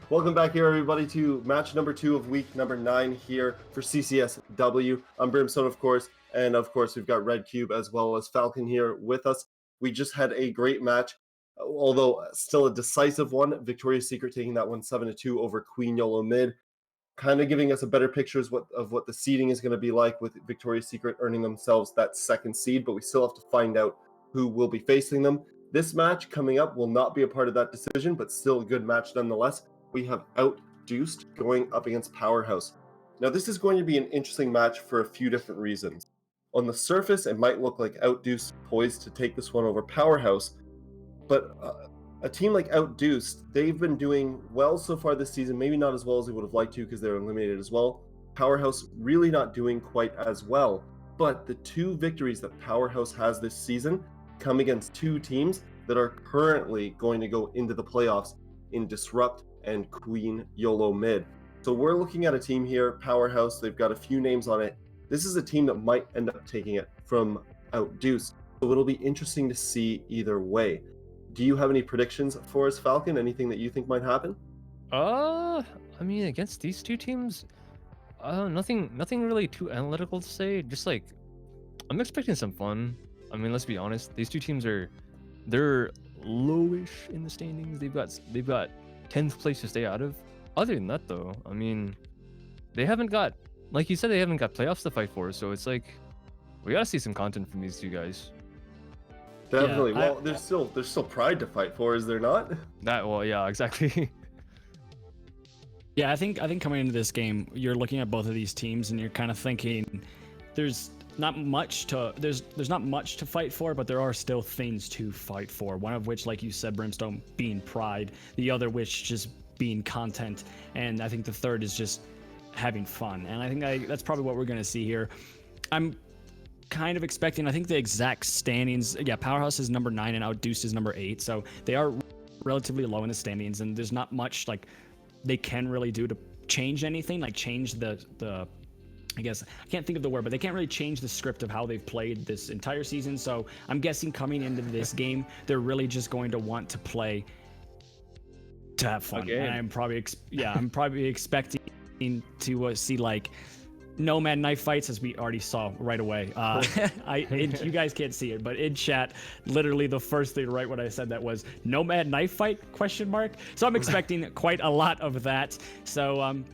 Welcome back here, everybody, to match number 2 of week number 9 here for CCSW. I'm Brimstone, of course, and of course we've got Red Cube as well as Falcon here with us. We just had a great match, although still a decisive one. Victoria's Secret taking that one 7-2 over Queen Yolo Mid, kind of giving us a better picture of what the seeding is going to be like, with Victoria's Secret earning themselves that second seed, but we still have to find out who will be facing them. This match coming up will not be a part of that decision, but still a good match nonetheless. We have Outduced going up against POWERHAUS. Now, this is going to be an interesting match for a few different reasons. On the surface, it might look like Outduced poised to take this one over POWERHAUS, but a team like Outduced, they've been doing well so far this season, maybe not as well as they would have liked to because they're eliminated as well. POWERHAUS really not doing quite as well, but the two victories that POWERHAUS has this season come against two teams that are currently going to go into the playoffs in Disrupt and Queen Yolo Mid. So we're looking at a team here, POWERHAUS, they've got a few names on it. This is a team that might end up taking it from Outduced, so it'll be interesting to see either way. Do you have any predictions for us, Falcon? Anything that you think might happen? I mean, against these two teams, nothing really too analytical to say. Just like, I'm expecting some fun. I mean, let's be honest. These two teams they're lowish in the standings. They've got 10th place to stay out of. Other than that, though, I mean, they haven't got, like you said, they haven't got playoffs to fight for. So it's like, we gotta see some content from these two guys. Definitely. Yeah, well, there's still pride to fight for, is there not? Yeah, exactly. Yeah, I think coming into this game, you're looking at both of these teams and you're kind of thinking there's not much to fight for, but there are still things to fight for. One of which, like you said, Brimstone, being pride, the other which just being content, and I think the third is just having fun. And I think that's probably what we're going to see here. I'm kind of expecting, I think the exact standings, yeah, POWERHAUS is number 9 and Outduced is number 8, so they are relatively low in the standings, and there's not much like they can really do to change anything, like change the I guess I can't think of the word, but they can't really change the script of how they've played this entire season. So I'm guessing coming into this game, they're really just going to want to play to have fun. And I'm probably expecting to see like Nomad knife fights, as we already saw right away. You guys can't see it, but in chat, literally the first thing right when I said that was Nomad knife fight ? So I'm expecting quite a lot of that. So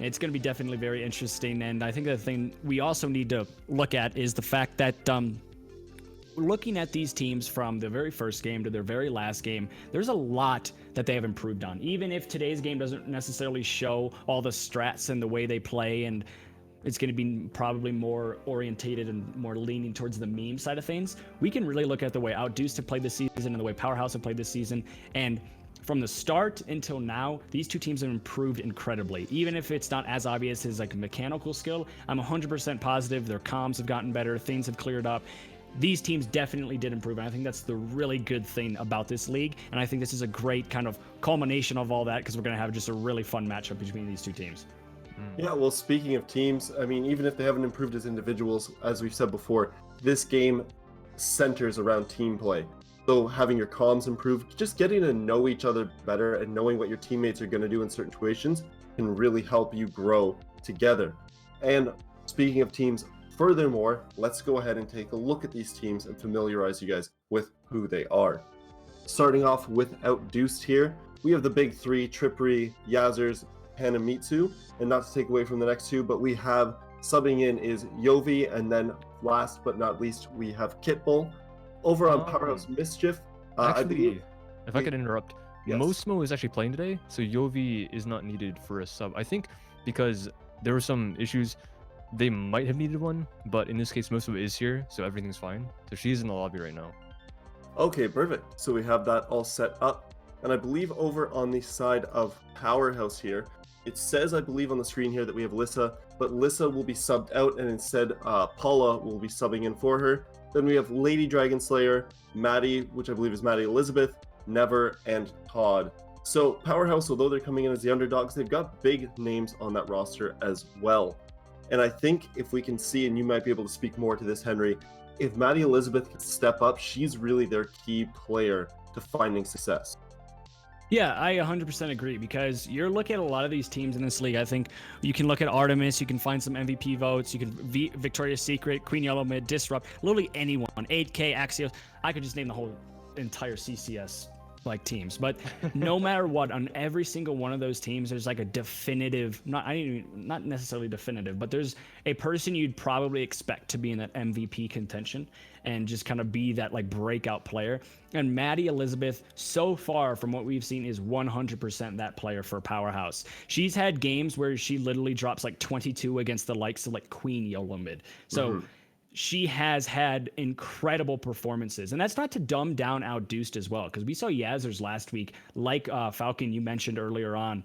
it's going to be definitely very interesting. And I think the thing we also need to look at is the fact that looking at these teams from the very first game to their very last game, there's a lot that they have improved on. Even if today's game doesn't necessarily show all the strats and the way they play, and it's going to be probably more orientated and more leaning towards the meme side of things, we can really look at the way Outduced have played this season and the way POWERHAUS have played this season. And from the start until now, these two teams have improved incredibly. Even if it's not as obvious as like mechanical skill, I'm 100% positive their comms have gotten better, things have cleared up. These teams definitely did improve, and I think that's the really good thing about this league. And I think this is a great kind of culmination of all that, because we're going to have just a really fun matchup between these two teams. Yeah, well, speaking of teams, I mean, even if they haven't improved as individuals, as we've said before, this game centers around team play. So having your comms improved, just getting to know each other better and knowing what your teammates are going to do in certain situations can really help you grow together. And speaking of teams, furthermore, let's go ahead and take a look at these teams and familiarize you guys with who they are. Starting off with Outduced here, we have the big three, Trippery, Yazers, Hanamitsu, and not to take away from the next two, but we have subbing in is Yovi, and then last but not least, we have Kitbull. Over on POWERHAUS Mischief, actually, I believe, if I could interrupt, yes. Mosmo is actually playing today, so Yovi is not needed for a sub. I think because there were some issues, they might have needed one, but in this case, Mosmo is here, so everything's fine. So she's in the lobby right now. Okay, perfect. So we have that all set up, and I believe over on the side of POWERHAUS here, it says, I believe on the screen here, that we have Lissa, but Lissa will be subbed out, and instead Paula will be subbing in for her. Then we have Lady Dragon Slayer, Maddie, which I believe is Maddie Elizabeth, Never, and Todd. So POWERHAUS, although they're coming in as the underdogs, they've got big names on that roster as well. And I think if we can see, and you might be able to speak more to this, Henry, if Maddie Elizabeth can step up, she's really their key player to finding success. Yeah, I 100% agree because you're looking at a lot of these teams in this league. I think you can look at Artemis, you can find some MVP votes, you can Victoria's Secret, Queen Yellow Mid, Disrupt, literally anyone, 8K, Axios. I could just name the whole entire CCS like teams. But no matter what, on every single one of those teams, there's like a definitive, not necessarily definitive, but there's a person you'd probably expect to be in that MVP contention and just kind of be that like breakout player. And Maddie Elizabeth, so far from what we've seen, is 100% that player for Powerhouse. She's had games where she literally drops like 22 against the likes of like Queen Yellow Mid. So she has had incredible performances. And that's not to dumb down Outduced as well, because we saw Yazzers last week, like Falcon, you mentioned earlier on.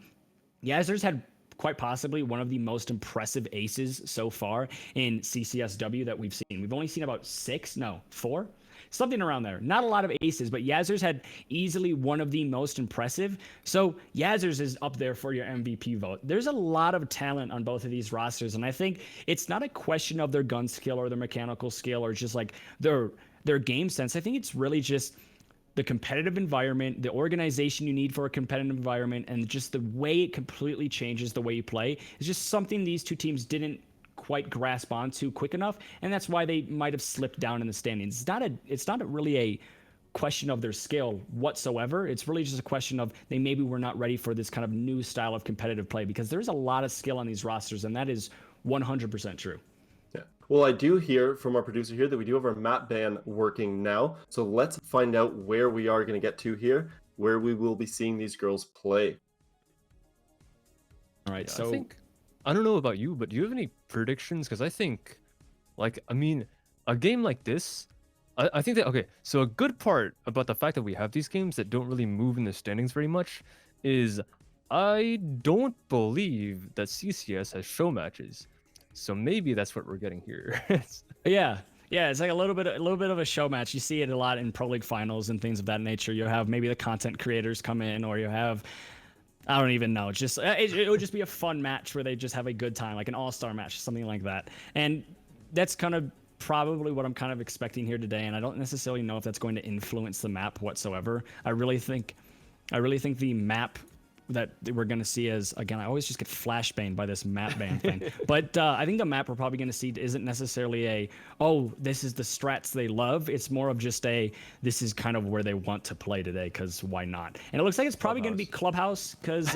Yazzers had quite possibly one of the most impressive aces so far in CCSW that we've seen. We've only seen about 4, something around there. Not a lot of aces, but Yazzers had easily one of the most impressive. So Yazzers is up there for your MVP vote. There's a lot of talent on both of these rosters, and I think it's not a question of their gun skill or their mechanical skill or just like their game sense. I think it's really just the competitive environment, the organization you need for a competitive environment, and just the way it completely changes the way you play is just something these two teams didn't quite grasp onto quick enough, and that's why they might have slipped down in the standings. It's not really a question of their skill whatsoever. It's really just a question of they maybe were not ready for this kind of new style of competitive play, because there's a lot of skill on these rosters, and that is 100% true. Yeah. Well, I do hear from our producer here that we do have our map ban working now. So let's find out where we are going to get to here, where we will be seeing these girls play. All right, Yeah, so I don't know about you, but do you have any predictions? Because I think, like, I mean, a game like this, I think that, okay, so a good part about the fact that we have these games that don't really move in the standings very much is I don't believe that CCS has show matches. So maybe that's what we're getting here. yeah. Yeah, it's like a little bit of a show match. You see it a lot in Pro League finals and things of that nature. You have maybe the content creators come in, or you have, I don't even know. Just it would just be a fun match where they just have a good time, like an all-star match, something like that. And that's kind of probably what I'm kind of expecting here today. And I don't necessarily know if that's going to influence the map whatsoever. I really think the map that we're going to see is, again, I always just get flashbanged by this map ban thing. But I think the map we're probably going to see isn't necessarily this is the strats they love. It's more of just this is kind of where they want to play today, because why not? And it looks like it's probably going to be Clubhouse, because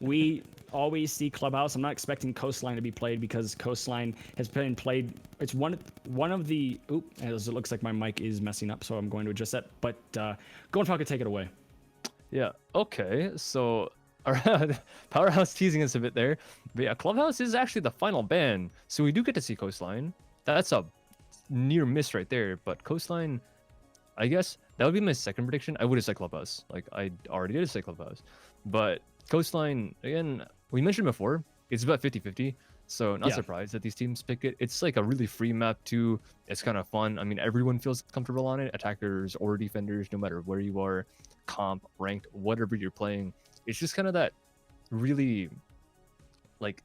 we always see Clubhouse. I'm not expecting Coastline to be played, because Coastline has been played. It's one of the, as it looks like my mic is messing up, so I'm going to adjust that. But go and Falcon, take it away. Yeah, okay, so Powerhouse teasing us a bit there. But yeah, Clubhouse is actually the final ban, so we do get to see Coastline. That's a near miss right there, but Coastline, I guess that would be my second prediction. I would have said Clubhouse. Like, I already did say Clubhouse. But Coastline, again, we mentioned before, it's about 50-50, so not surprised that these teams pick it. It's like a really free map too. It's kind of fun. I mean, everyone feels comfortable on it, attackers or defenders, no matter where you are, comp, ranked, whatever you're playing. It's just kind of that really, like,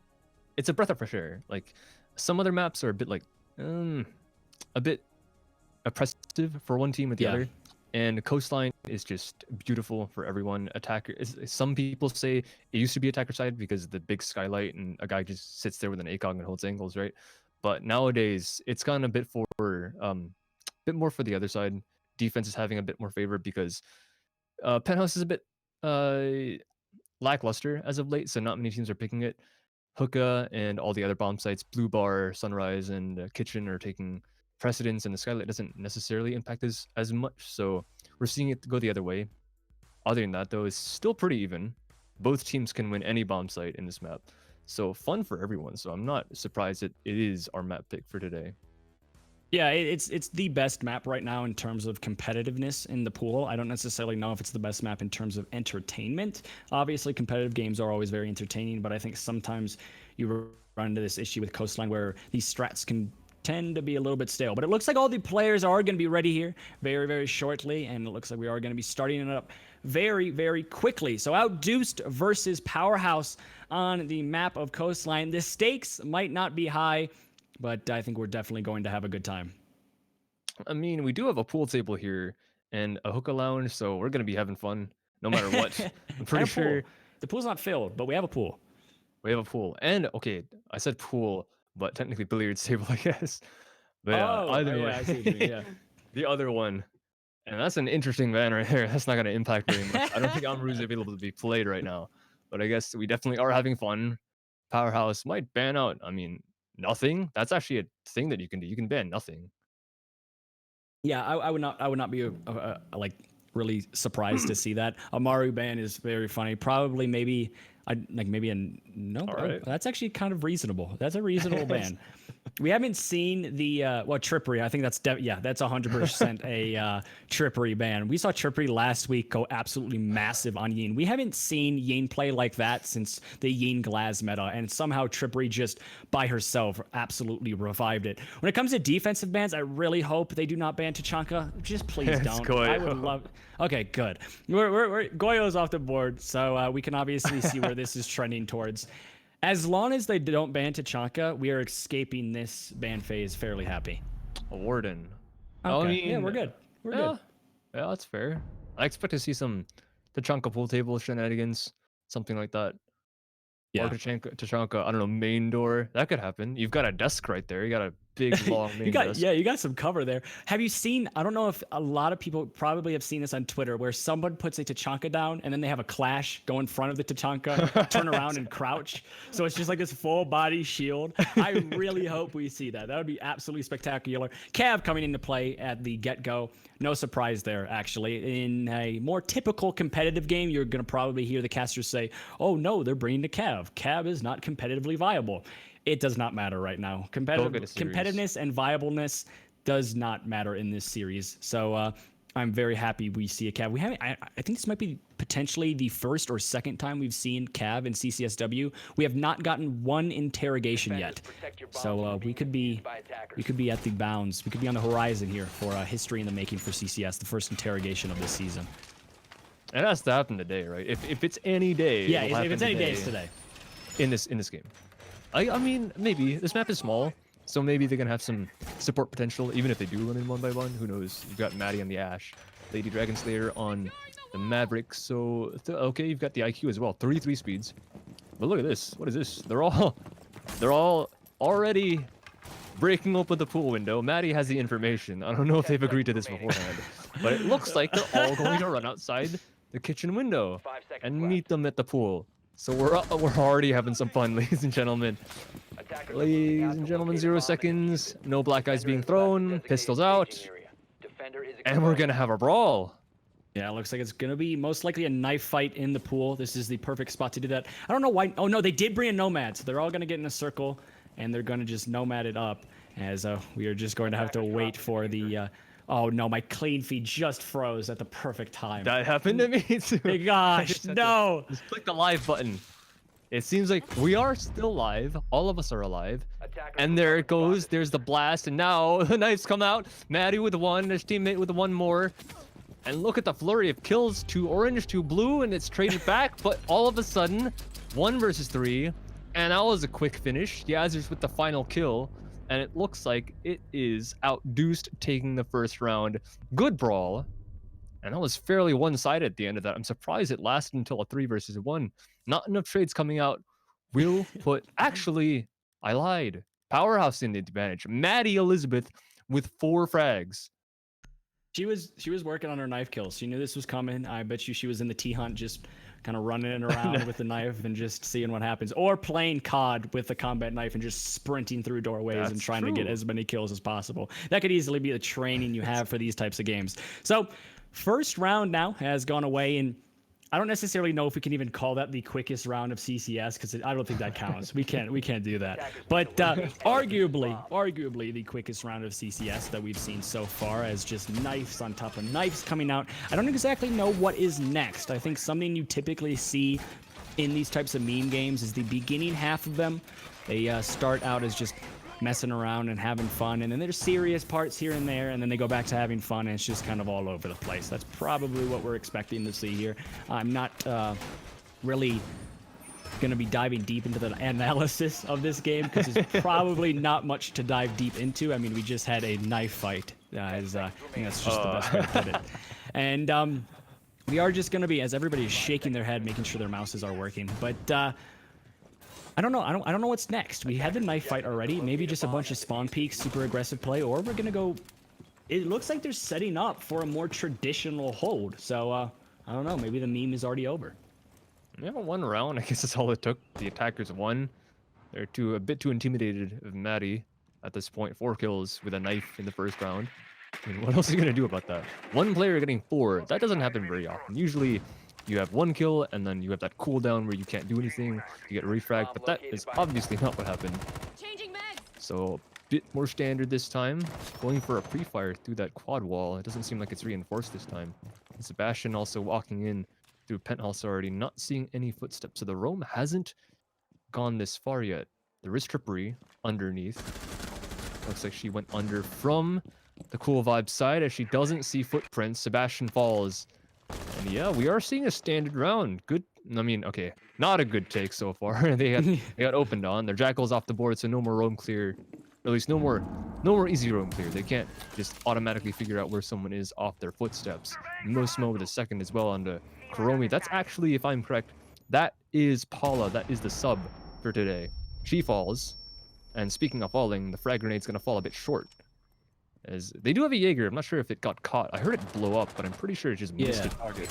it's a breath of fresh air. Like, some other maps are a bit like a bit oppressive for one team or the other, and Coastline is just beautiful for everyone. Attacker, some people say it used to be attacker side because of the big skylight and a guy just sits there with an ACOG and holds angles, right? But nowadays it's gone a bit bit more for the other side. Defense is having a bit more favor because Penthouse is a bit lackluster as of late, so not many teams are picking it. Hookah and all the other bomb sites, Blue Bar, Sunrise, and Kitchen are taking precedence, and the Skylight doesn't necessarily impact us as much, so we're seeing it go the other way. Other than that, though, it's still pretty even. Both teams can win any bomb site in this map, so fun for everyone. So I'm not surprised that it is our map pick for today. Yeah, it's the best map right now in terms of competitiveness in the pool. I don't necessarily know if it's the best map in terms of entertainment. Obviously, competitive games are always very entertaining, but I think sometimes you run into this issue with Coastline where these strats can tend to be a little bit stale. But it looks like all the players are going to be ready here very, very shortly, and it looks like we are going to be starting it up very, very quickly. So Outduced versus Powerhouse on the map of Coastline. The stakes might not be high, but I think we're definitely going to have a good time. I mean, we do have a pool table here and a hookah lounge, so we're going to be having fun. no matter what. I'm And pretty a pool. sure The pool's not filled, but we have a pool. we have a pool. And okay, I said pool, but technically billiards table, I guess. But yeah, either way, yeah, I see what you mean. Yeah. the other one, and that's an interesting ban right there. That's not going to impact very much. I don't think Amaru is available to be played right now, but I guess we definitely are having fun. Powerhouse might ban out. I mean, nothing. That's actually a thing that you can do. You can ban nothing. Yeah, I would not be like really surprised to see that. Amaru ban is very funny. Probably maybe maybe a no. All right. That's actually kind of reasonable. That's a reasonable ban. We haven't seen the Trippery. I think that's that's 100% a Trippery ban. We saw Trippery last week go absolutely massive on Yin. We haven't seen Yin play like that since the Yin Glaz meta, and somehow Trippery just by herself absolutely revived it. When it comes to defensive bans, I really hope they do not ban Tachanka. Just please Yes, don't. Goyo. I would love. Okay, good. We're Goyo's off the board, so we can obviously see where this is trending towards. As long as they don't ban Tachanka, we are escaping this ban phase fairly happy. A warden. Okay. I mean, Yeah, we're good. We're yeah, good. yeah, that's fair. I expect to see some Tachanka pool table shenanigans, something like that. Or Yeah. Tachanka, I don't know, main door. That could happen. You've got a desk right there. You got a big long main desk. You got some cover there. Have you seen, I don't know if a lot of people probably have seen this on Twitter, where someone puts a Tachanka down and then they have a clash go in front of the Tachanka, turn around and crouch. So it's just like this full body shield. I really hope we see that. That would be absolutely spectacular. Cav coming into play at the get-go. No surprise there, actually. In a more typical competitive game, you're going to probably hear the casters say, oh no, they're bringing the Cav. Cav is not competitively viable. It does not matter right now. Competitiveness and viableness does not matter in this series. So I'm very happy we see a Cav. We haven't. I think this might be potentially the first or second time we've seen Cav in CCSW. We have not gotten one interrogation yet. So we could be at the bounds. We could be on the horizon here for history in the making for CCS, the first interrogation of this season. It has to happen today, right? If it's any day, Yeah, it'll if it's happen any days today. in this game. I mean, maybe this map is small, so maybe they're gonna have some support potential, even if they do run in 1x1. Who knows? You've got Maddie on the Ash, Lady Dragon Slayer on the Maverick. So okay, you've got the IQ as well, 3 speeds. But look at this. What is this? They're all already breaking open the pool window. Maddie has the information. I don't know if they've agreed to this beforehand, but it looks like they're all going to run outside the kitchen window and meet them at the pool. So we're already having some fun, ladies and gentlemen. Ladies and gentlemen, 0 seconds. No black eyes being thrown. Pistols out. And we're going to have a brawl. Yeah, it looks like it's going to be most likely a knife fight in the pool. This is the perfect spot to do that. I don't know why. Oh, no, they did bring a nomad. So they're all going to get in a circle, and they're going to just nomad it up, as we are just going to have to wait for the... oh, no, my clean feed just froze at the perfect time. That happened to me, too. My gosh, no. Just click the live button. It seems like we are still live. All of us are alive. And there it goes. There's the blast. And now the knives come out. Maddie with one. His teammate with one more. And look at the flurry of kills. 2 orange, 2 blue. And it's traded back. But all of a sudden, 1 versus 3. And that was a quick finish. The Azers with the final kill. And it looks like it is Outduced taking the first round. Good brawl. And that was fairly one-sided at the end of that. I'm surprised it lasted until a 3 versus 1. Not enough trades coming out. Will put... Actually, I lied. Powerhouse in the advantage. Maddie Elizabeth with 4 frags. She was working on her knife kills. She knew this was coming. I bet you she was in the T-Hunt just kind of running around with the knife and just seeing what happens. Or playing COD with the combat knife and just sprinting through doorways and trying to get as many kills as possible. That could easily be the training you have for these types of games. So, first round now has gone away, and I don't necessarily know if we can even call that the quickest round of CCS, because I don't think that counts. We can't do that. But arguably the quickest round of CCS that we've seen so far, as just knives on top of knives coming out. I don't exactly know what is next. I think something you typically see in these types of meme games is the beginning half of them. They start out as just messing around and having fun, and then there's serious parts here and there, and then they go back to having fun, and it's just kind of all over the place. That's probably what we're expecting to see here. I'm not really going to be diving deep into the analysis of this game, because there's probably not much to dive deep into. I mean, we just had a knife fight. I think that's just the best way to put it. And we are just going to be, as everybody is shaking their head, making sure their mouses are working. But I don't know. I don't know what's next. We had the knife fight already. Maybe just a bunch of spawn peeks, super aggressive play, or we're going to go... It looks like they're setting up for a more traditional hold. So, I don't know. Maybe the meme is already over. Yeah, one round. I guess that's all it took. The attackers won. They're a bit too intimidated of Maddie at this point. 4 kills with a knife in the first round. I mean, what else are you going to do about that? One player getting 4. That doesn't happen very often. Usually, you have 1 kill, and then you have that cooldown where you can't do anything. You get refragged, but that is obviously not what happened. So, a bit more standard this time. Going for a pre-fire through that quad wall. It doesn't seem like it's reinforced this time. And Sebastian also walking in through penthouse already, not seeing any footsteps. So the roam hasn't gone this far yet. There is trippery underneath. Looks like she went under from the cool vibe side as she doesn't see footprints. Sebastian falls. And yeah, we are seeing a standard round. Good. I mean, okay, not a good take so far. they got opened on. Their jackal's off the board, so no more roam clear. Or at least no more easy roam clear. They can't just automatically figure out where someone is off their footsteps. No smoke with a second as well onto Kuromi. That's actually, if I'm correct, that is Paula. That is the sub for today. She falls. And speaking of falling, the frag grenade's going to fall a bit short. As they do have a Jaeger. I'm not sure if it got caught. I heard it blow up, but I'm pretty sure it just missed the target.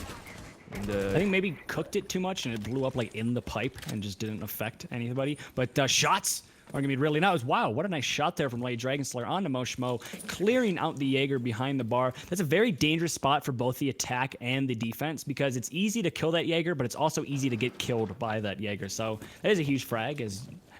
And, I think maybe cooked it too much and it blew up like in the pipe and just didn't affect anybody. But shots are gonna be really nice. Wow, what a nice shot there from Lady Dragon Slayer onto Moshmo, clearing out the Jaeger behind the bar. That's a very dangerous spot for both the attack and the defense because it's easy to kill that Jaeger, but it's also easy to get killed by that Jaeger. So that is a huge frag.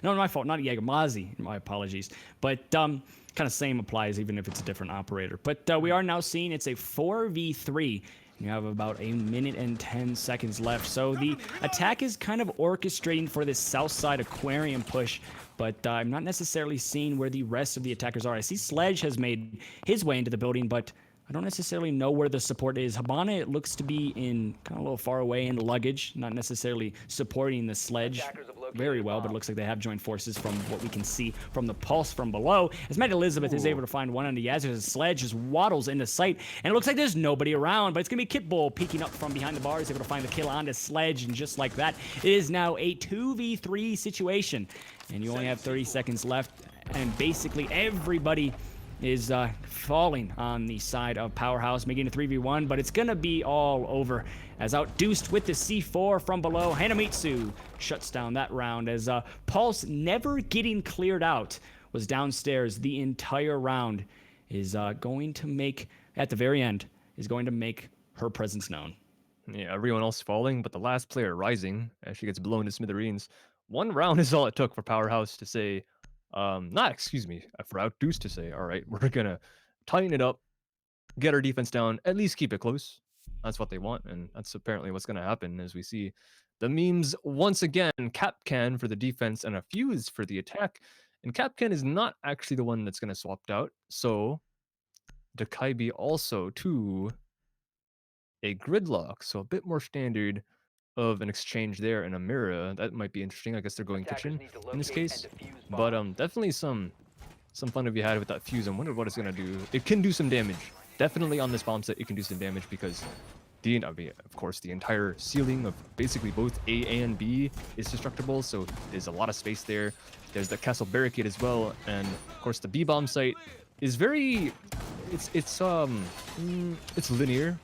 No, my fault, not Jaeger, Mozzie. My apologies. But kind of same applies even if it's a different operator. But we are now seeing it's a 4v3. You have about 1 minute and 10 seconds left. So the attack is kind of orchestrating for this south side aquarium push, but I'm not necessarily seeing where the rest of the attackers are. I see Sledge has made his way into the building, but I don't necessarily know where the support is. Habana, it looks to be in kind of a little far away in luggage, not necessarily supporting the Sledge very well, but it looks like they have joined forces from what we can see from the pulse from below. As Matt Elizabeth is able to find one on the Yazoo, the Sledge just waddles into sight, and it looks like there's nobody around, but it's going to be Kit Bull peeking up from behind the bars, able to find the kill on the Sledge, and just like that, it is now a 2v3 situation, and you only have 30 seconds left, and basically everybody is falling on the side of Powerhouse, making a 3v1, but it's gonna be all over as Outduced with the C4 from below. Hanamitsu shuts down that round as Pulse, never getting cleared out, was downstairs the entire round, is going to make, at the very end, is going to make her presence known. Yeah, everyone else falling, but the last player rising as she gets blown to smithereens. 1 round is all it took for Powerhouse to say, for Outduced to say, all right, we're gonna tighten it up, get our defense down, at least keep it close. That's what they want, and that's apparently what's gonna happen as we see the memes once again. Capcan for the defense and a Fuse for the attack, and Capcan is not actually the one that's gonna swapped out, so Dakaibi also to a Gridlock, so a bit more standard of an exchange there and a mirror. That might be interesting. I guess they're going kitchen in this case, but definitely some fun to be had with that Fuse. I wonder what it's gonna do. It can do some damage. Definitely on this bomb set, it can do some damage because of course, the entire ceiling of basically both A and B is destructible, so there's a lot of space there. There's the castle barricade as well, and of course the B bomb site is very, it's linear.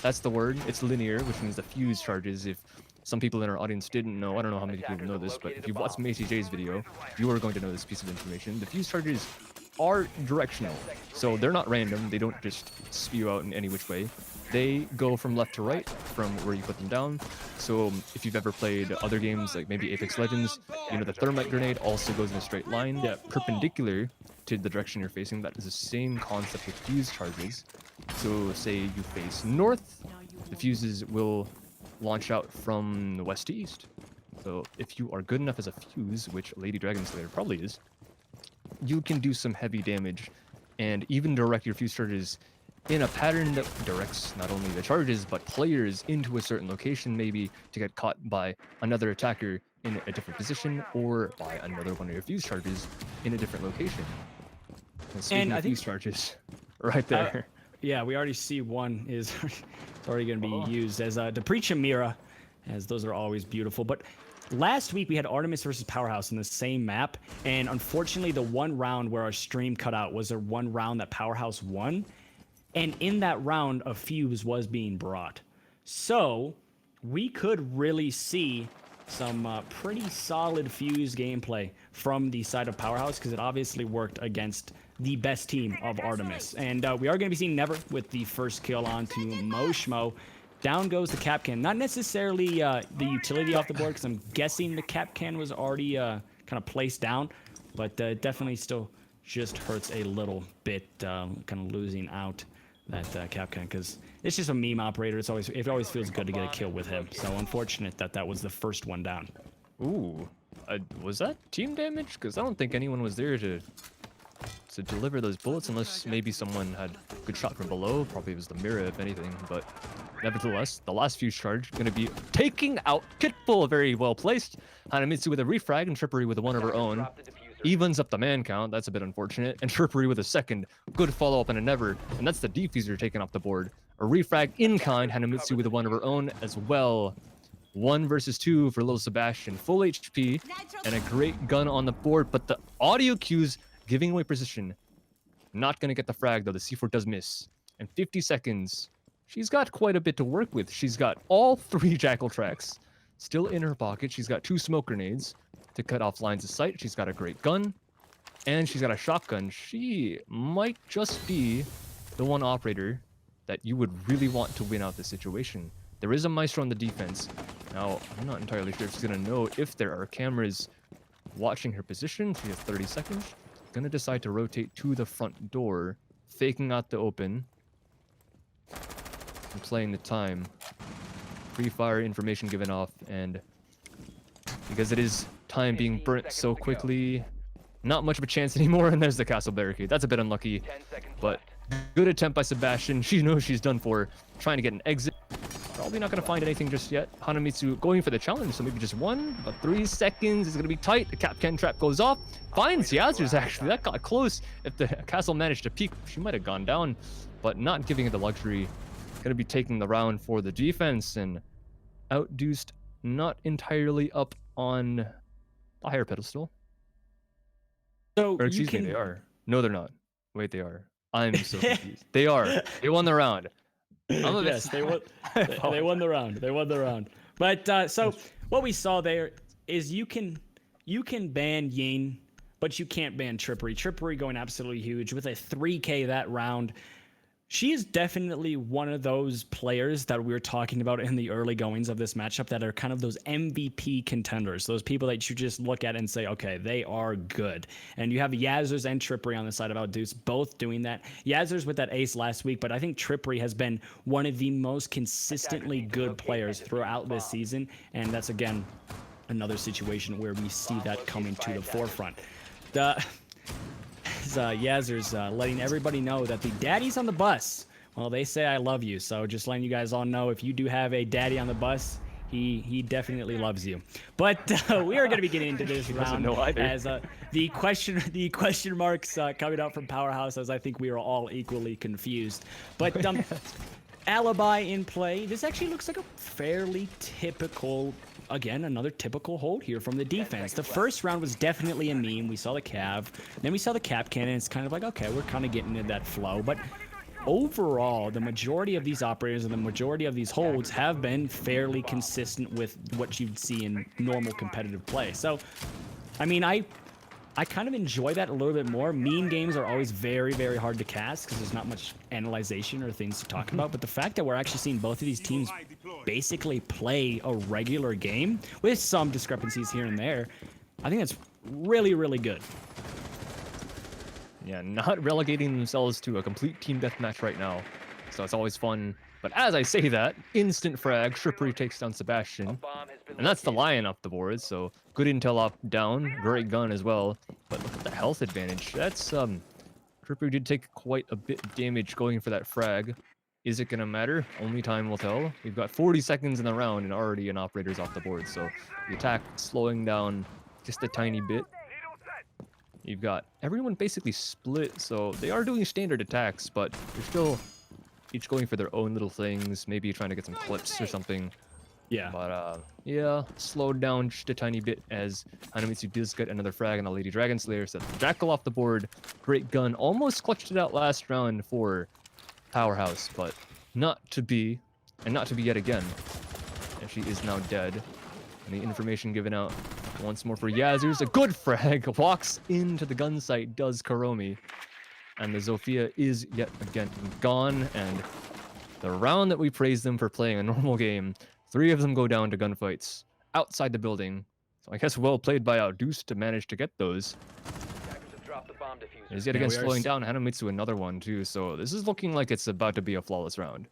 That's the word. It's linear, which means the Fuse charges. If some people in our audience didn't know, I don't know how many people know this, but if you watched Macy J's video, you are going to know this piece of information. The Fuse charges are directional, so they're not random. They don't just spew out in any which way. They go from left to right, from where you put them down. So if you've ever played other games, like maybe Apex Legends, the thermite grenade also goes in a straight line, perpendicular to the direction you're facing. That is the same concept with Fuse charges. So say you face north, the fuses will launch out from the west to east. So if you are good enough as a Fuse, which Lady Dragon Slayer probably is, you can do some heavy damage and even direct your Fuse charges in a pattern that directs not only the charges, but players into a certain location, maybe to get caught by another attacker in a different position, or by another one of your Fuse charges in a different location. And speaking of Fuse charges, right there. Yeah, we already see one is already going to be used as to preach a Mira, as those are always beautiful. But last week we had Artemis versus Powerhouse in the same map, and unfortunately the one round where our stream cut out was the one round that Powerhouse won, and in that round a fuse was being brought. So we could really see some pretty solid fuse gameplay from the side of Powerhouse, because it obviously worked against the best team of Artemis. And we are going to be seeing Never with the first kill on to Moshmo. Down goes the cap can. Not necessarily the utility off the board, because I'm guessing the cap can was already kind of placed down, but definitely still just hurts a little bit, kind of losing out that cap can, because it's just a meme operator. It always feels good to get a kill with him. So unfortunate that was the first one down. Ooh, was that team damage? Because I don't think anyone was there to deliver those bullets, unless maybe someone had a good shot from below. Probably it was the Mira, if anything. But nevertheless, the last fuse charge going to be taking out Kitbull, very well placed. Hanamitsu with a refrag and Trippery with one of her own. Evens up the man count. That's a bit unfortunate. And Trippery with a second. Good follow-up and a Never. And that's the defuser taken off the board. A refrag in kind. Hanamitsu with one of her own as well. 1 versus 2 for Lil Sebastian. Full HP and a great gun on the board. But the audio cues giving away position. Not going to get the frag, though. The C4 does miss. And 50 seconds. She's got quite a bit to work with. She's got all 3 Jackal tracks still in her pocket. She's got 2 smoke grenades to cut off lines of sight. She's got a great gun. And she's got a shotgun. She might just be the one operator that you would really want to win out this situation. There is a Maestro on the defense. Now, I'm not entirely sure if she's going to know if there are cameras watching her position. She has 30 seconds. Going to decide to rotate to the front door, faking out the open. And playing the time. Free fire information given off, and because it is time being burnt so quickly, not much of a chance anymore. And there's the castle barricade. That's a bit unlucky, but good attempt by Sebastian. She knows she's done for, trying to get an exit. Probably not going to find anything just yet. Hanamitsu going for the challenge, so maybe just 1, but 3 seconds is going to be tight. The Capcan trap goes off. Finds Yazers, actually. That got close. If the castle managed to peek, she might have gone down, but not giving it the luxury. Going to be taking the round for the defense, and Outduced not entirely up on the higher pedestal. So Or excuse me, they are. No, they're not. Wait, they are. I'm so confused. They are. They won the round. Yes, they won. They won the round. They won the round. But so what we saw there is you can ban Ying, but you can't ban Trippery. Trippery going absolutely huge with a 3K that round. She is definitely one of those players that we were talking about in the early goings of this matchup that are kind of those MVP contenders, those people that you just look at and say, okay, they are good. And you have Yazers and Trippery on the side of Outduced, both doing that. Yazers with that ace last week, but I think Trippery has been one of the most consistently good players throughout this season, and that's, again, another situation where we see that coming to the forefront. Yazers letting everybody know that the daddies on the bus, well, they say I love you. So just letting you guys all know, if you do have a daddy on the bus, he definitely loves you. But we are going to be getting into this round as the question marks coming out from Powerhouse, as I think we are all equally confused. But Alibi in play. This actually looks like a fairly typical, again, another typical hold here from the defense. The first round was definitely a meme. We saw the Cav, then we saw the Cap Cannon. It's kind of like, okay, we're kind of getting into that flow. But overall, the majority of these operators and the majority of these holds have been fairly consistent with what you'd see in normal competitive play. So, I mean, I kind of enjoy that a little bit more. Meme games are always very, very hard to cast because there's not much analyzation or things to talk about. But the fact that we're actually seeing both of these teams basically play a regular game with some discrepancies here and there, I think that's really, really good. Yeah, not relegating themselves to a complete team deathmatch right now. So it's always fun. But as I say that, instant frag, Trippery takes down Sebastian. And that's the Lion off the board, so good intel up down, great gun as well. But look at the health advantage. That's, Trippery did take quite a bit of damage going for that frag. Is it gonna matter? Only time will tell. We've got 40 seconds in the round and already an operator's off the board, so the attack slowing down just a tiny bit. You've got everyone basically split, so they are doing standard attacks, but they're still each going for their own little things, maybe trying to get some clips or something. Yeah. But yeah, slowed down just a tiny bit as Hanamitsu does get another frag on a Lady Dragon Slayer, set the Jackal off the board. Great gun, almost clutched it out last round for Powerhouse, but not to be, and not to be yet again. And she is now dead. And the information given out once more for Yazers. A good frag walks into the gun site, does Karomi. And the Zofia is yet again gone. And the round that we praised them for playing a normal game, 3 of them go down to gunfights outside the building. So I guess well played by Outduced to manage to get those. He's yet again slowing down Hanamitsu another one too. So this is looking like it's about to be a flawless round.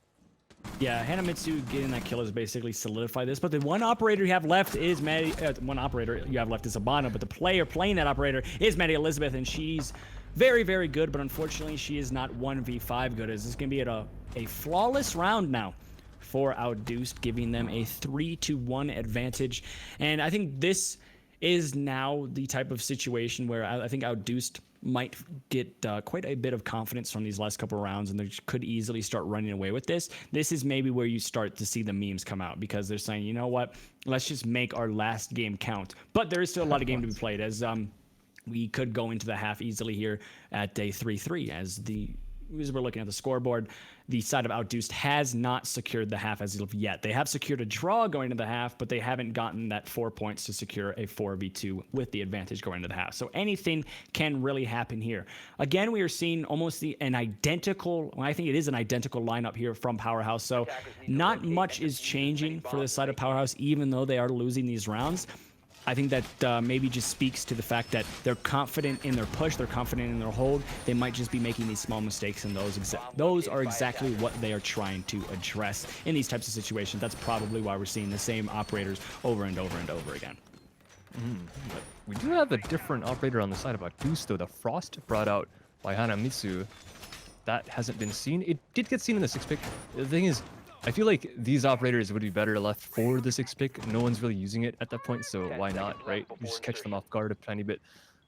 Yeah, Hanamitsu getting that kill has basically solidified this. But the one operator you have left is Maddie. One operator you have left is Abana, but the player playing that operator is Maddie Elizabeth, and she's very, very good. But unfortunately, she is not 1v5 good. As this is going to be a flawless round now for Outduced, giving them a 3-1 advantage. And I think this is now the type of situation where I think Outduced might get quite a bit of confidence from these last couple of rounds, and they could easily start running away with this. This is maybe where you start to see the memes come out, because they're saying, you know what, let's just make our last game count. But there is still a lot of game to be played, as we could go into the half easily here at day 3-3 as we're looking at the scoreboard. The side of Outduced has not secured the half as of yet. They have secured a draw going into the half, but they haven't gotten that 4 points to secure a 4v2 with the advantage going into the half. So anything can really happen here. Again, we are seeing almost an identical, well, I think it is an identical lineup here from Powerhouse. So not much is changing for the side of Powerhouse, even though they are losing these rounds. I think that maybe just speaks to the fact that they're confident in their push, they're confident in their hold. They might just be making these small mistakes, and those are exactly what they are trying to address in these types of situations. That's probably why we're seeing the same operators over and over and over again. But we do have a different operator on the side of Outduced, though. The Frost brought out by Hanamitsu, that hasn't been seen. It did get seen in the 6-pick. The thing is, I feel like these operators would be better left for the 6-pick. No one's really using it at that point, so why not, right? You just catch them off guard a tiny bit.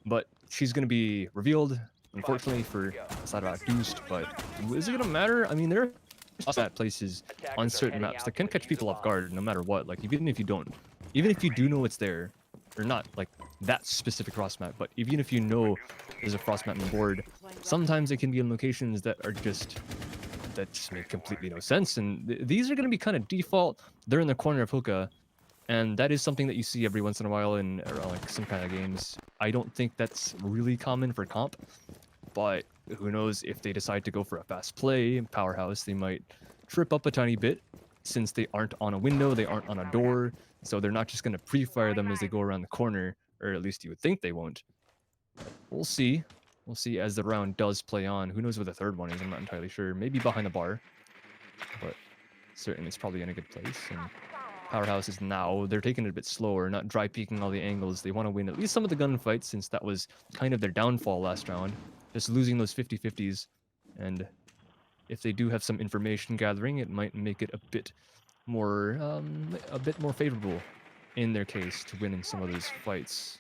But she's going to be revealed, unfortunately, for the side of Outduced. But is it going to matter? I mean, there are places on certain maps that can catch people off guard no matter what. Like, even if you do know it's there, or not like that specific frost map, but even if you know there's a frost map on the board, sometimes it can be in locations that are just that just make completely no sense, and these are going to be kind of default. They're in the corner of hookah, and that is something that you see every once in a while in like some kind of games. I don't think that's really common for comp, but who knows, if they decide to go for a fast play Powerhouse, they might trip up a tiny bit, since they aren't on a window, they aren't on a door, so they're not just going to pre-fire them as they go around the corner, or at least you would think they won't. We'll see. We'll see as the round does play on. Who knows where the third one is? I'm not entirely sure. Maybe behind the bar, but certainly it's probably in a good place. And Powerhouse is now, they're taking it a bit slower, not dry peeking all the angles. They want to win at least some of the gunfights, since that was kind of their downfall last round. Just losing those 50-50s. And if they do have some information gathering, it might make it a bit more favorable in their case to winning some of those fights.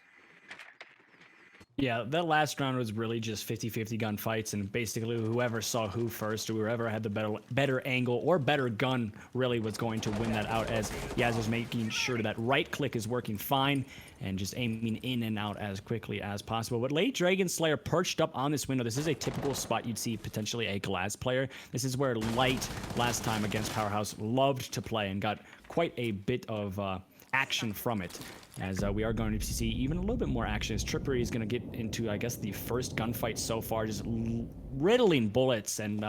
Yeah, that last round was really just 50-50 gunfights, and basically whoever saw who first, or whoever had the better angle or better gun really was going to win that out, as Yaz was making sure that right click is working fine and just aiming in and out as quickly as possible. But Late Dragon Slayer perched up on this window. This is a typical spot you'd see potentially a glass player. This is where Light last time against Powerhouse loved to play and got quite a bit of action from it, as we are going to see even a little bit more action as Trippery is going to get into, I guess, the first gunfight so far, just riddling bullets and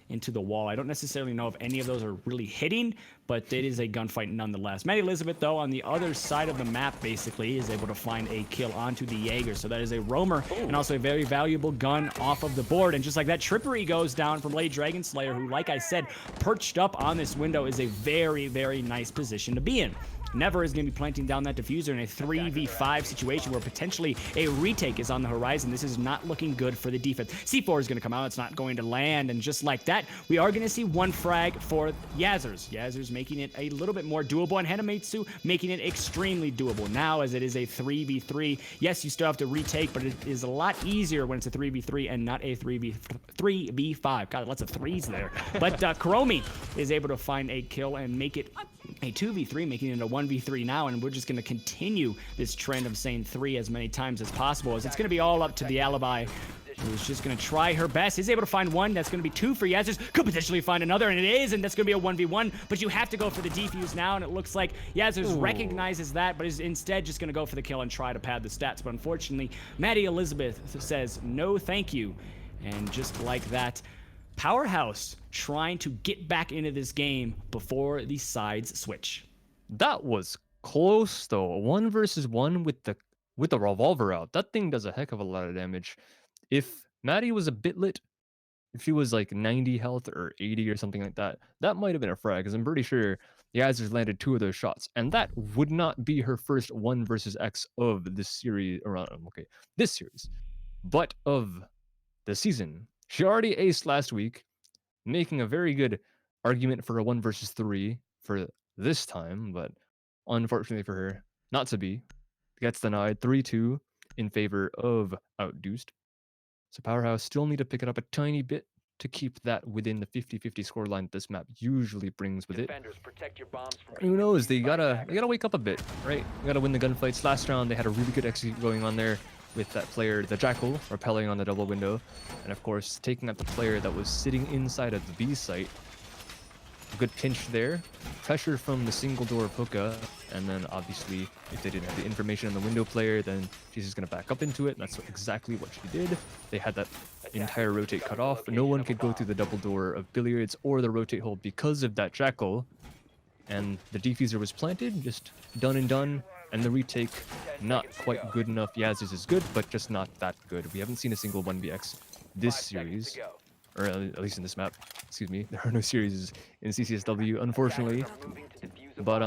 into the wall. I don't necessarily know if any of those are really hitting, but it is a gunfight nonetheless. Maddie Elizabeth, though, on the other side of the map, basically is able to find a kill onto the Jaeger, so that is a roamer and also a very valuable gun off of the board. And just like that, Trippery goes down from Late Dragon Slayer, who, like I said, perched up on this window, is a very, very nice position to be in. Never is going to be planting down that diffuser in a 3v5 situation where potentially a retake is on the horizon. This is not looking good for the defense. C4 is going to come out. It's not going to land. And just like that, we are going to see one frag for Yazzers. Yazzers making it a little bit more doable, and Hanamitsu making it extremely doable. Now, as it is a 3v3, yes, you still have to retake, but it is a lot easier when it's a 3v3 and not a 3v5. God, lots of threes there. But Kuromi is able to find a kill and make it a 2v3, making it a 1v3 now, and we're just going to continue this trend of saying 3 as many times as possible, as it's going to be all up to the Alibi, who's just going to try her best. Is able to find one. That's going to be 2 for Yazzers. Could potentially find another, and it is, and that's going to be a 1v1, but you have to go for the defuse now, and it looks like Yazzers recognizes that, but is instead just going to go for the kill and try to pad the stats. But unfortunately, Maddie Elizabeth says no thank you, and just like that, Powerhouse trying to get back into this game before the sides switch. That was close though. 1 versus 1 with the revolver out. That thing does a heck of a lot of damage. If Maddie was a bit lit, if she was like 90 health or 80 or something like that, that might have been a frag, because I'm pretty sure the Azers landed 2 of those shots, and that would not be her first 1 versus X of this series, this series, but of the season. She already aced last week, making a very good argument for a 1 versus 3 for this time, but unfortunately for her, not to be. Gets denied 3-2 in favor of Outduced. So Powerhouse still need to pick it up a tiny bit to keep that within the 50-50 scoreline this map usually brings with it. Who knows? They gotta wake up a bit, right? They gotta win the gunfights. Last round they had a really good execute going on there with that player, the Jackal, rappelling on the double window, and of course taking out the player that was sitting inside of the B site. A good pinch there. Pressure from the single door of Hookah, and then obviously if they didn't have the information on the window player, then she's just going to back up into it, and that's exactly what she did. They had that entire rotate cut off. No one could go through the double door of Billiards or the rotate hole because of that Jackal, and the defuser was planted, just done and done, and the retake not quite good enough. Yazzers is good, but just not that good. We haven't seen a single 1vx this series, or at least in this map. Excuse me, there are no series in CCSW, unfortunately. But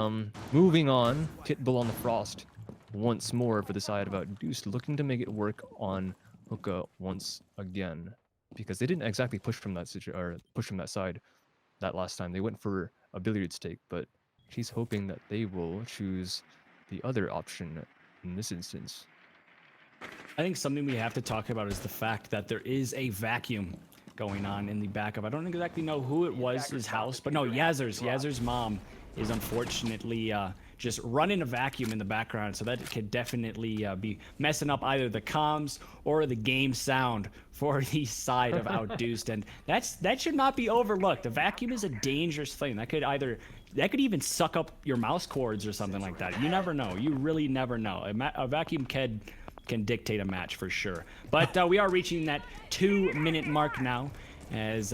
moving on, Pitbull on the Frost once more for the side of Outduced, looking to make it work on Hookah once again, because they didn't exactly push from that side that last time. They went for a Billiards take, but she's hoping that they will choose the other option in this instance. I think something we have to talk about is the fact that there is a vacuum going on in the back of, I don't exactly know who it was, his house, but no, Yazzer's mom is unfortunately just running a vacuum in the background, so that could definitely be messing up either the comms or the game sound for the side of Outduced, and that should not be overlooked. A vacuum is a dangerous thing. That could even suck up your mouse cords or something like that. You never know. You really never know. A vacuum can dictate a match for sure. But we are reaching that 2-minute mark now, as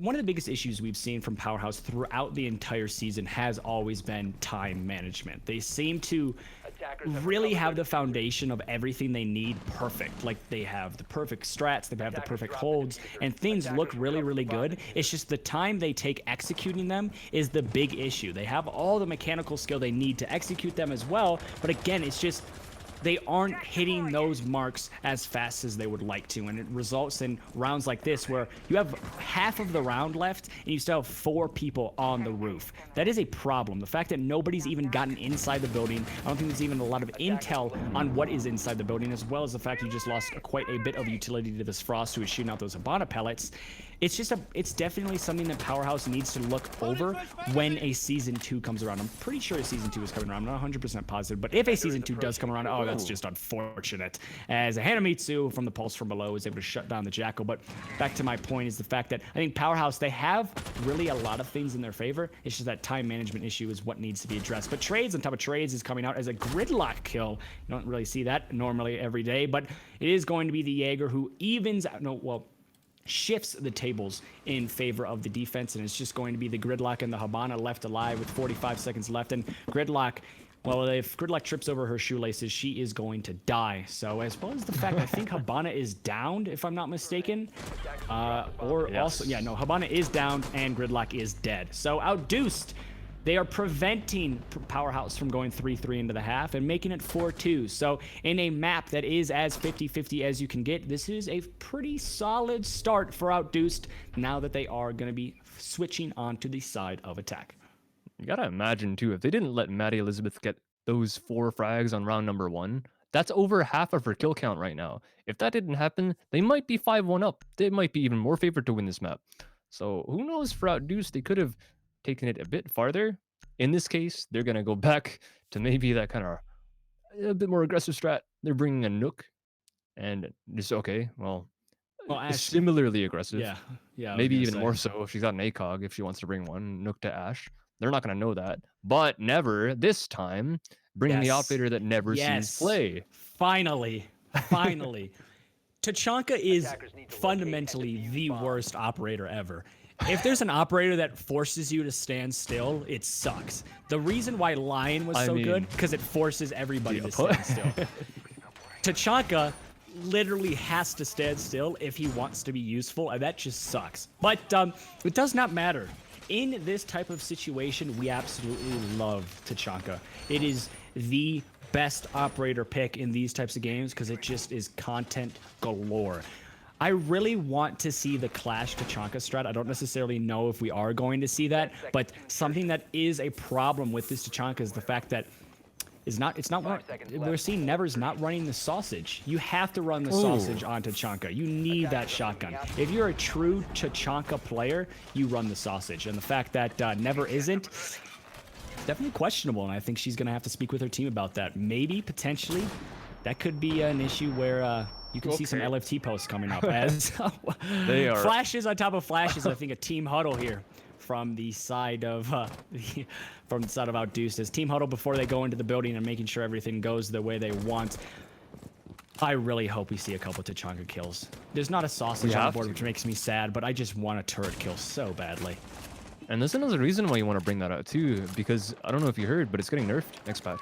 one of the biggest issues we've seen from Powerhouse throughout the entire season has always been time management. They seem to really have the foundation of everything they need perfect. Like, they have the perfect strats, they have the perfect holds, and things look really, really good. It's just the time they take executing them is the big issue. They have all the mechanical skill they need to execute them as well, but again, it's just they aren't hitting those marks as fast as they would like to, and it results in rounds like this where you have half of the round left and you still have 4 people on the roof. That is a problem. The fact that nobody's even gotten inside the building, I don't think there's even a lot of intel on what is inside the building, as well as the fact you just lost quite a bit of utility to this Frost who is shooting out those Habana pellets. It's definitely something that Powerhouse needs to look over when a Season 2 comes around. I'm pretty sure a Season 2 is coming around. I'm not 100% positive, but if a Season 2 does come around, oh, that's just unfortunate. As a Hanamitsu from the Pulse from below is able to shut down the Jackal. But back to my point is the fact that I think Powerhouse, they have really a lot of things in their favor. It's just that time management issue is what needs to be addressed. But Trades on top of Trades is coming out as a gridlock kill. You don't really see that normally every day, but it is going to be the Jaeger who shifts the tables in favor of the defense, and it's just going to be the Gridlock and the Habana left alive with 45 seconds left. And Gridlock, well, if Gridlock trips over her shoelaces, she is going to die. So, as well as the fact I think Habana is downed, if I'm not mistaken, Habana is downed and Gridlock is dead. So Outduced They are preventing Powerhouse from going 3-3 into the half and making it 4-2. So in a map that is as 50-50 as you can get, this is a pretty solid start for Outduced now that they are going to be switching onto the side of attack. You gotta imagine too, if they didn't let Maddie Elizabeth get those 4 frags on round number 1, that's over half of her kill count right now. If that didn't happen, they might be 5-1 up. They might be even more favored to win this map. So who knows, for Outduced, they could have taken it a bit farther. In this case, they're gonna go back to maybe that kind of a bit more aggressive strat. They're bringing a Nook, and just okay, well, Ash, similarly aggressive. yeah, Maybe even more so if she's got an ACOG, if she wants to bring one, Nook to Ash. They're not going to know that. But Never, this time, bringing the outfitter that never sees play. Finally. Tachanka is fundamentally the worst operator ever. If there's an operator that forces you to stand still, it sucks. The reason why Lion was so good, because it forces everybody to stand still. Tachanka literally has to stand still if he wants to be useful, and that just sucks. But it does not matter. In this type of situation, we absolutely love Tachanka. It is the best operator pick in these types of games because it just is content galore. I really want to see the Clash Tachanka strat. I don't necessarily know if we are going to see that, but something that is a problem with this Tachanka is the fact that we're seeing Never's not running the sausage. You have to run the sausage on Tachanka. You need that shotgun. If you're a true Tachanka player, you run the sausage. And the fact that Never isn't, definitely questionable. And I think she's going to have to speak with her team about that. Maybe, potentially, that could be an issue where you can see some LFT posts coming up as they are flashes on top of flashes. I think a team huddle here from the side of Outduced as team huddle before they go into the building and making sure everything goes the way they want. I really hope we see a couple Tachanka kills. There's not a sausage on the board, which makes me sad, but I just want a turret kill so badly. And there's another reason why you want to bring that out too, because I don't know if you heard, but it's getting nerfed next patch.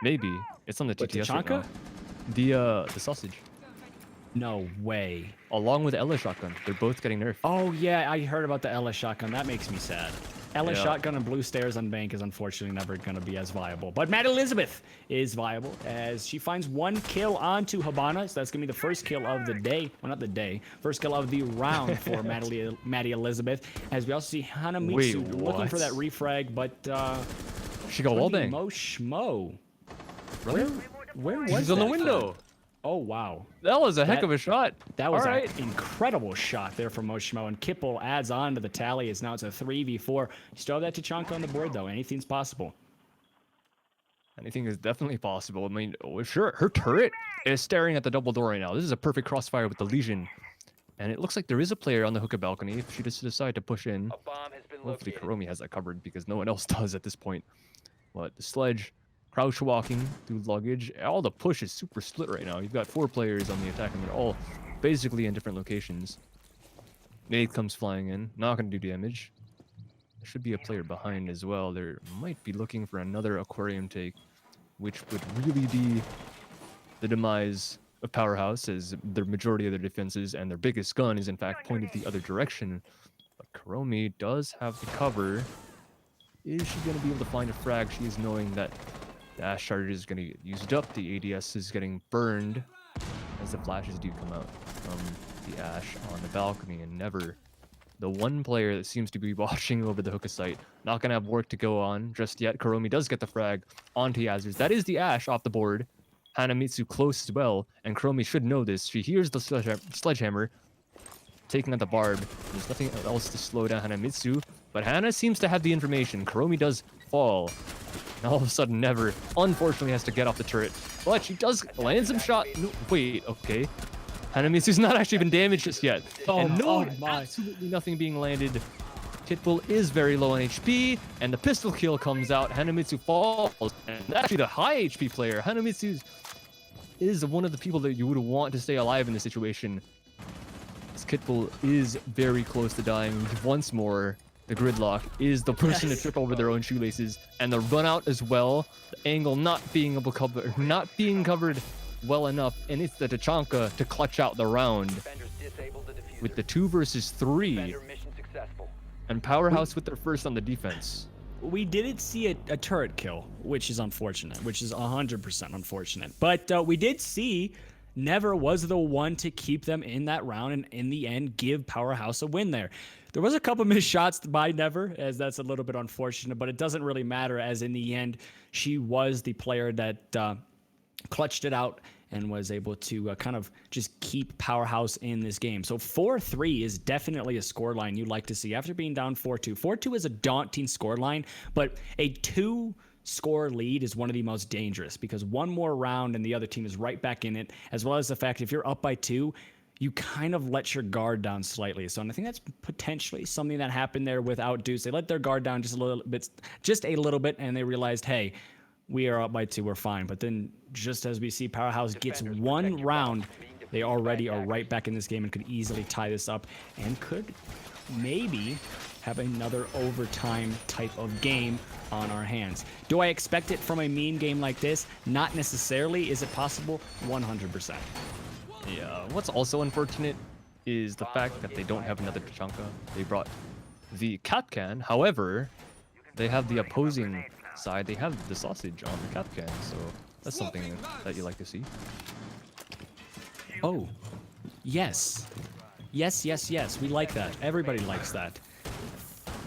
Maybe it's on the TTS right now. The sausage. No way. Along with Ella shotgun, they're both getting nerfed. Oh yeah, I heard about the Ella shotgun. That makes me sad. Ella shotgun and blue stairs on bank is unfortunately never going to be as viable. But Maddie Elizabeth is viable as she finds 1 kill onto Habana. So that's going to be the first kill of the day. Well, not the day. First kill of the round for Maddie Elizabeth. As we also see Hanamitsu looking for that refrag, but she got wallbang. Schmo. Really? Where was She's on the window. Oh, wow. That was a heck of a shot. That was an incredible shot there from Moshmo. And Kipple adds on to the tally as now it's a 3v4. You still have that Tachanka on the board, though. Anything's possible. Anything is definitely possible. I mean, sure, her turret is staring at the double door right now. This is a perfect crossfire with the Legion. And it looks like there is a player on the hookah balcony if she just decide to push in. Hopefully Kuromi has that covered because no one else does at this point. But the sledge... crouch walking through luggage. All the push is super split right now. You've got 4 players on the attack, and they're all basically in different locations. Nate comes flying in. Not going to do damage. There should be a player behind as well. They might be looking for another aquarium take, which would really be the demise of Powerhouse, as their majority of their defenses and their biggest gun is in fact pointed the other direction. But Kuromi does have the cover. Is she going to be able to find a frag? She is knowing that the Ash charge is going to get used up. The ADS is getting burned as the flashes do come out from the Ash on the balcony. And Never, the one player that seems to be watching over the hookah site, not going to have work to go on just yet. Kuromi does get the frag onto Yazers. That is the Ash off the board. Hanamitsu close as well, and Kuromi should know this. She hears the sledgehammer taking out the barb. There's nothing else to slow down Hanamitsu, but Hana seems to have the information. Kuromi does fall. And all of a sudden, Never, unfortunately, has to get off the turret. But she does land some shot. No, wait, okay. Hanamitsu's not actually been damaged just yet. Absolutely nothing being landed. Pitbull is very low on HP, and the pistol kill comes out. Hanamitsu falls, and actually the high HP player. Hanamitsu is one of the people that you would want to stay alive in this situation. This Pitbull is very close to dying once more. The gridlock is the person to trip over their own shoelaces, and the run out as well. The angle not being covered well enough, and it's the Tachanka to clutch out the round with the 2 versus 3, and Powerhouse with their first on the defense. we didn't see a turret kill, which is unfortunate, which is 100% unfortunate. But we did see Never was the one to keep them in that round, and in the end, give Powerhouse a win there. There was a couple missed shots by Never, as that's a little bit unfortunate, but it doesn't really matter, as in the end, she was the player that clutched it out and was able to kind of just keep Powerhouse in this game. So 4-3 is definitely a scoreline you like to see after being down 4-2. 4-2 is a daunting scoreline, but a 2-score lead is one of the most dangerous, because one more round and the other team is right back in it, as well as the fact if you're up by 2, you kind of let your guard down slightly. So, and I think that's potentially something that happened there with Outduced. They let their guard down just a little bit, and they realized, hey, we are up by 2, we're fine. But then just as we see Powerhouse gets one round, they already are right back in this game and could easily tie this up and could maybe have another overtime type of game on our hands. Do I expect it from a meme game like this? Not necessarily. Is it possible? 100%. Yeah, what's also unfortunate is the fact that they don't have another Tachanka. They brought the Kapkan. However, they have the opposing side. They have the sausage on the Kapkan, so that's something that you like to see. Oh, yes. Yes. We like that. Everybody likes that.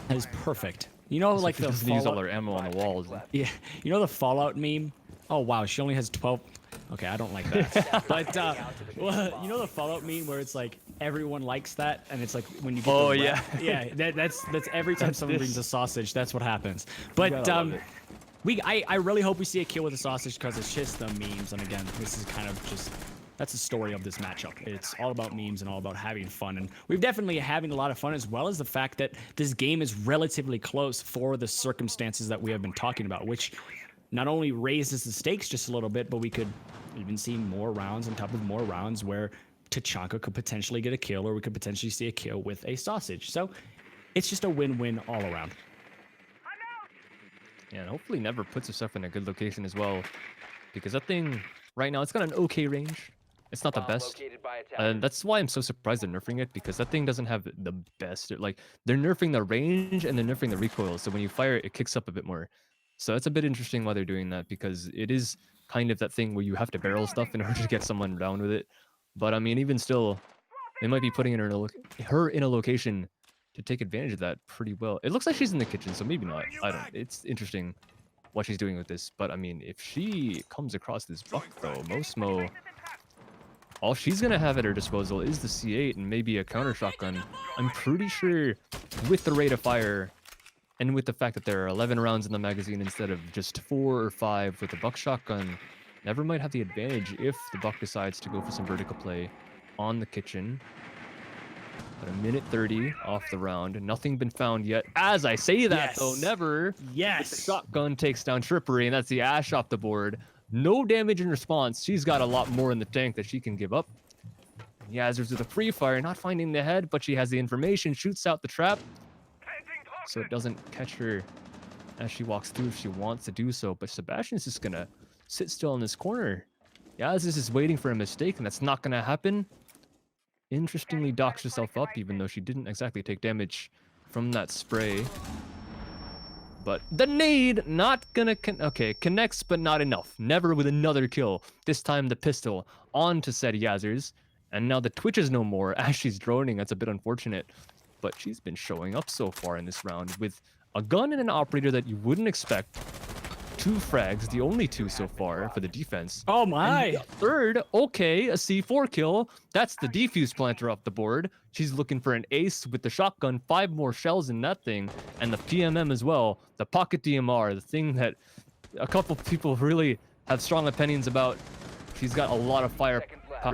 That is perfect. You know, like the doesn't use all their ammo on the walls. Yeah, you know the Fallout meme? Oh wow, she only has 12. Okay, I don't like that. But well, you know the Fallout meme where it's like everyone likes that, and it's like when you get that's every time someone brings a sausage, that's what happens. But I really hope we see a kill with a sausage, because it's just the memes, and again, this is kind of just. That's the story of this matchup. It's all about memes and all about having fun. And we've definitely having a lot of fun, as well as the fact that this game is relatively close for the circumstances that we have been talking about, which not only raises the stakes just a little bit, but we could even see more rounds on top of more rounds where Tachanka could potentially get a kill, or we could potentially see a kill with a sausage. So it's just a win-win all around. Yeah, and hopefully Never puts herself in a good location as well, because that thing right now, it's got an okay range. It's not the best, and that's why I'm so surprised they're nerfing it, because that thing doesn't have the best. Like, they're nerfing the range and they're nerfing the recoil, so when you fire it kicks up a bit more. So it's a bit interesting why they're doing that, because it is kind of that thing where you have to barrel stuff in order to get someone down with it. But I mean, even still, they might be putting her in a location to take advantage of that pretty well. It looks like she's in the kitchen, so maybe not. I don't. It's interesting what she's doing with this, but I mean, if she comes across this buck though, Mosmo, all she's gonna have at her disposal is the C8 and maybe a counter shotgun. I'm pretty sure with the rate of fire and with the fact that there are 11 rounds in the magazine instead of just 4 or 5 with the buck shotgun, Never might have the advantage if the buck decides to go for some vertical play on the kitchen. But 1:30 off the round, nothing been found yet. As I say that, though, Never with the shotgun takes down Trippery, and that's the Ash off the board. No damage in response. She's got a lot more in the tank that she can give up. Yazers with a free fire, not finding the head, but she has the information, shoots out the trap, so it doesn't catch her as she walks through if she wants to do so. But Sebastian's just gonna sit still in this corner. Yazers is waiting for a mistake, and that's not gonna happen. Interestingly docks herself up, even though she didn't exactly take damage from that spray. But the nade, not gonna connects, but not enough. Never with another kill. This time the pistol onto said Yazers. And now the Twitch is no more as she's droning. That's a bit unfortunate. But she's been showing up so far in this round with a gun and an operator that you wouldn't expect. 2 frags, the only 2 so far for the defense. Oh my! Third, okay, a C4 kill. That's the defuse planter off the board. She's looking for an ace with the shotgun. 5 more shells in that thing, and the PMM as well. The pocket DMR, the thing that a couple people really have strong opinions about. She's got a lot of fire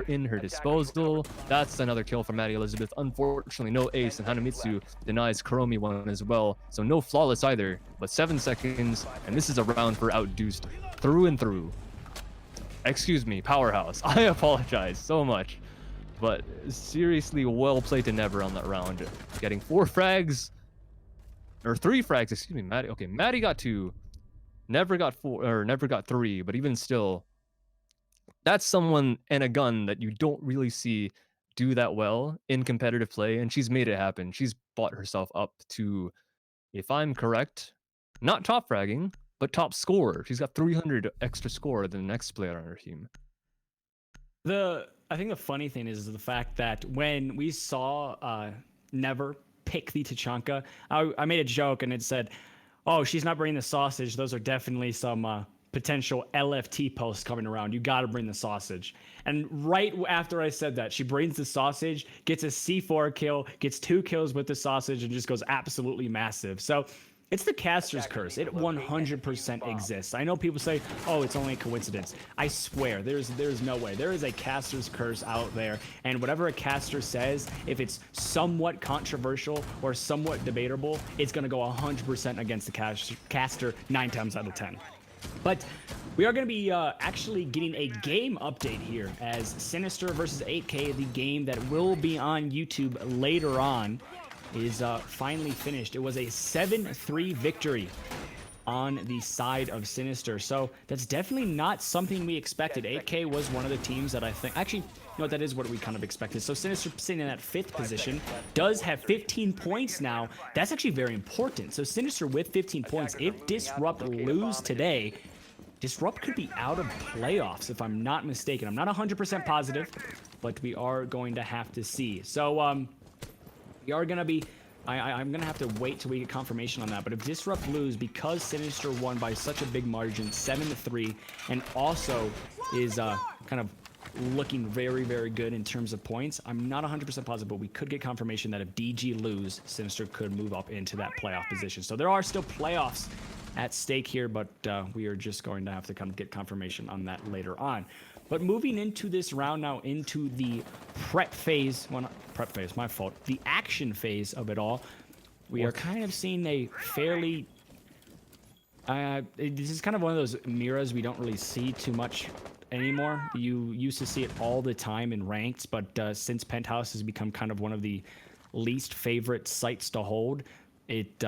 in her disposal. That's another kill for Maddie Elizabeth. Unfortunately, no ace, and Hanamitsu denies Kuromi one as well. So no flawless either, but 7 seconds, and this is a round for Outduced through and through. Excuse me, Powerhouse. I apologize so much, but seriously well played to Never on that round. Getting 4 frags, or 3 frags, excuse me, Maddie. Okay, Maddie got 2. Never got 4, or Never got 3, but even still, that's someone and a gun that you don't really see do that well in competitive play, and she's made it happen. She's bought herself up to, if I'm correct, Not top fragging, but top scorer. She's got 300 extra score than the next player on her team. I think the funny thing is the fact that when we saw Never pick the Tachanka, I made a joke and it said, "Oh, she's not bringing the sausage. Those are definitely some potential LFT posts coming around. You got to bring the sausage." And right after I said that, she brings the sausage, gets a C4 kill, gets 2 kills with the sausage, and just goes absolutely massive. So it's the caster's curse. It 100% exists. I know people say, "Oh, it's only a coincidence." I swear, there's no way. There is a caster's curse out there, and whatever a caster says, if it's somewhat controversial or somewhat debatable, it's gonna go 100% against the caster 9 times out of 10. But we are going to be actually getting a game update here as Sinister versus 8K, the game that will be on YouTube later on, is finally finished. It was a 7-3 victory on the side of Sinister. So that's definitely not something we expected. 8K was one of the teams that I think... Actually, no, that is what we kind of expected. So Sinister sitting in that 5th position does have 15 points now. That's actually very important. So Sinister with 15 points. If Disrupt lose today, Disrupt could be out of playoffs, if I'm not mistaken. I'm not 100% positive, but we are going to have to see. So we are going to be... I'm going to have to wait till we get confirmation on that. But if Disrupt lose, because Sinister won by such a big margin, 7-3, and also is kind of looking very, very good in terms of points, I'm not 100% positive, but we could get confirmation that if DG lose, Sinister could move up into that playoff position. So there are still playoffs at stake here, but we are just going to have to kind of get confirmation on that later on. But moving into this round now, into the prep phase, well, not prep phase, my fault, the action phase of it all, we are kind of seeing a fairly, this is kind of one of those mirrors we don't really see too much anymore. You used to see it all the time in ranked, but since Penthouse has become kind of one of the least favorite sites to hold, it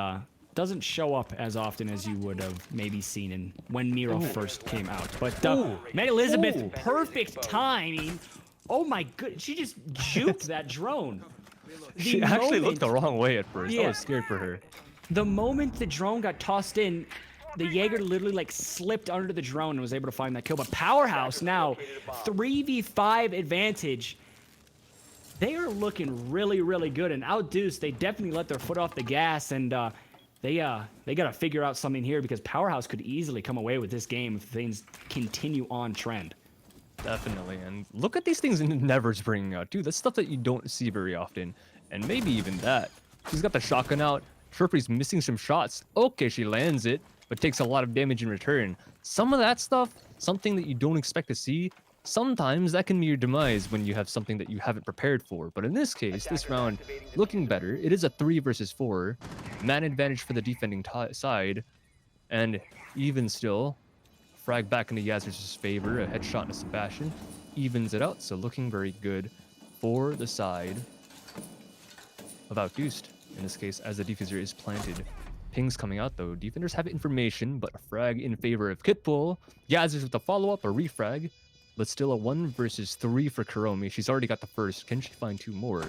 doesn't show up as often as you would have maybe seen in when Mira first came out. But Meg Elizabeth, perfect timing. Oh my good, she just juked that drone. She actually looked the wrong way at first. I was scared for her. The moment the drone got tossed in, the Jaeger literally like slipped under the drone and was able to find that kill. But Powerhouse now, 3v5 advantage. They are looking really, really good. And Outduced, they definitely let their foot off the gas, and they got to figure out something here, because Powerhouse could easily come away with this game if things continue on trend. Definitely. And look at these things Never's bringing out. Dude, that's stuff that you don't see very often. And maybe even that. She's got the shotgun out. Sherpy's missing some shots. Okay, she lands it, but takes a lot of damage in return. Some of that stuff, something that you don't expect to see, sometimes that can be your demise when you have something that you haven't prepared for. But in this case, this round, looking better. It is a 3 versus 4. Man advantage for the defending side. And even still, frag back into Yazer's favor. A headshot into Sebastian evens it out. So looking very good for the side of Outduced. In this case, as the diffuser is planted. Pings coming out though. Defenders have information, but a frag in favor of Kitbull. Yazer's with the follow-up, a refrag. But still a 1 versus 3 for Kuromi. She's already got the first. Can she find 2 more?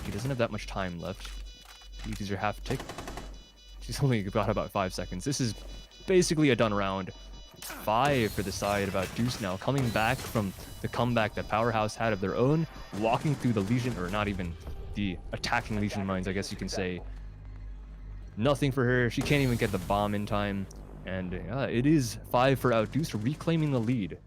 She doesn't have that much time left. Diffuser half tick. She's only got about 5 seconds. This is basically a done round. 5 for the side of Outduced now. Coming back from the comeback that Powerhouse had of their own. Walking through the Legion, or not even the attacking Legion mines, I guess you can say. Nothing for her. She can't even get the bomb in time. And it is 5 for Outduced, reclaiming the lead.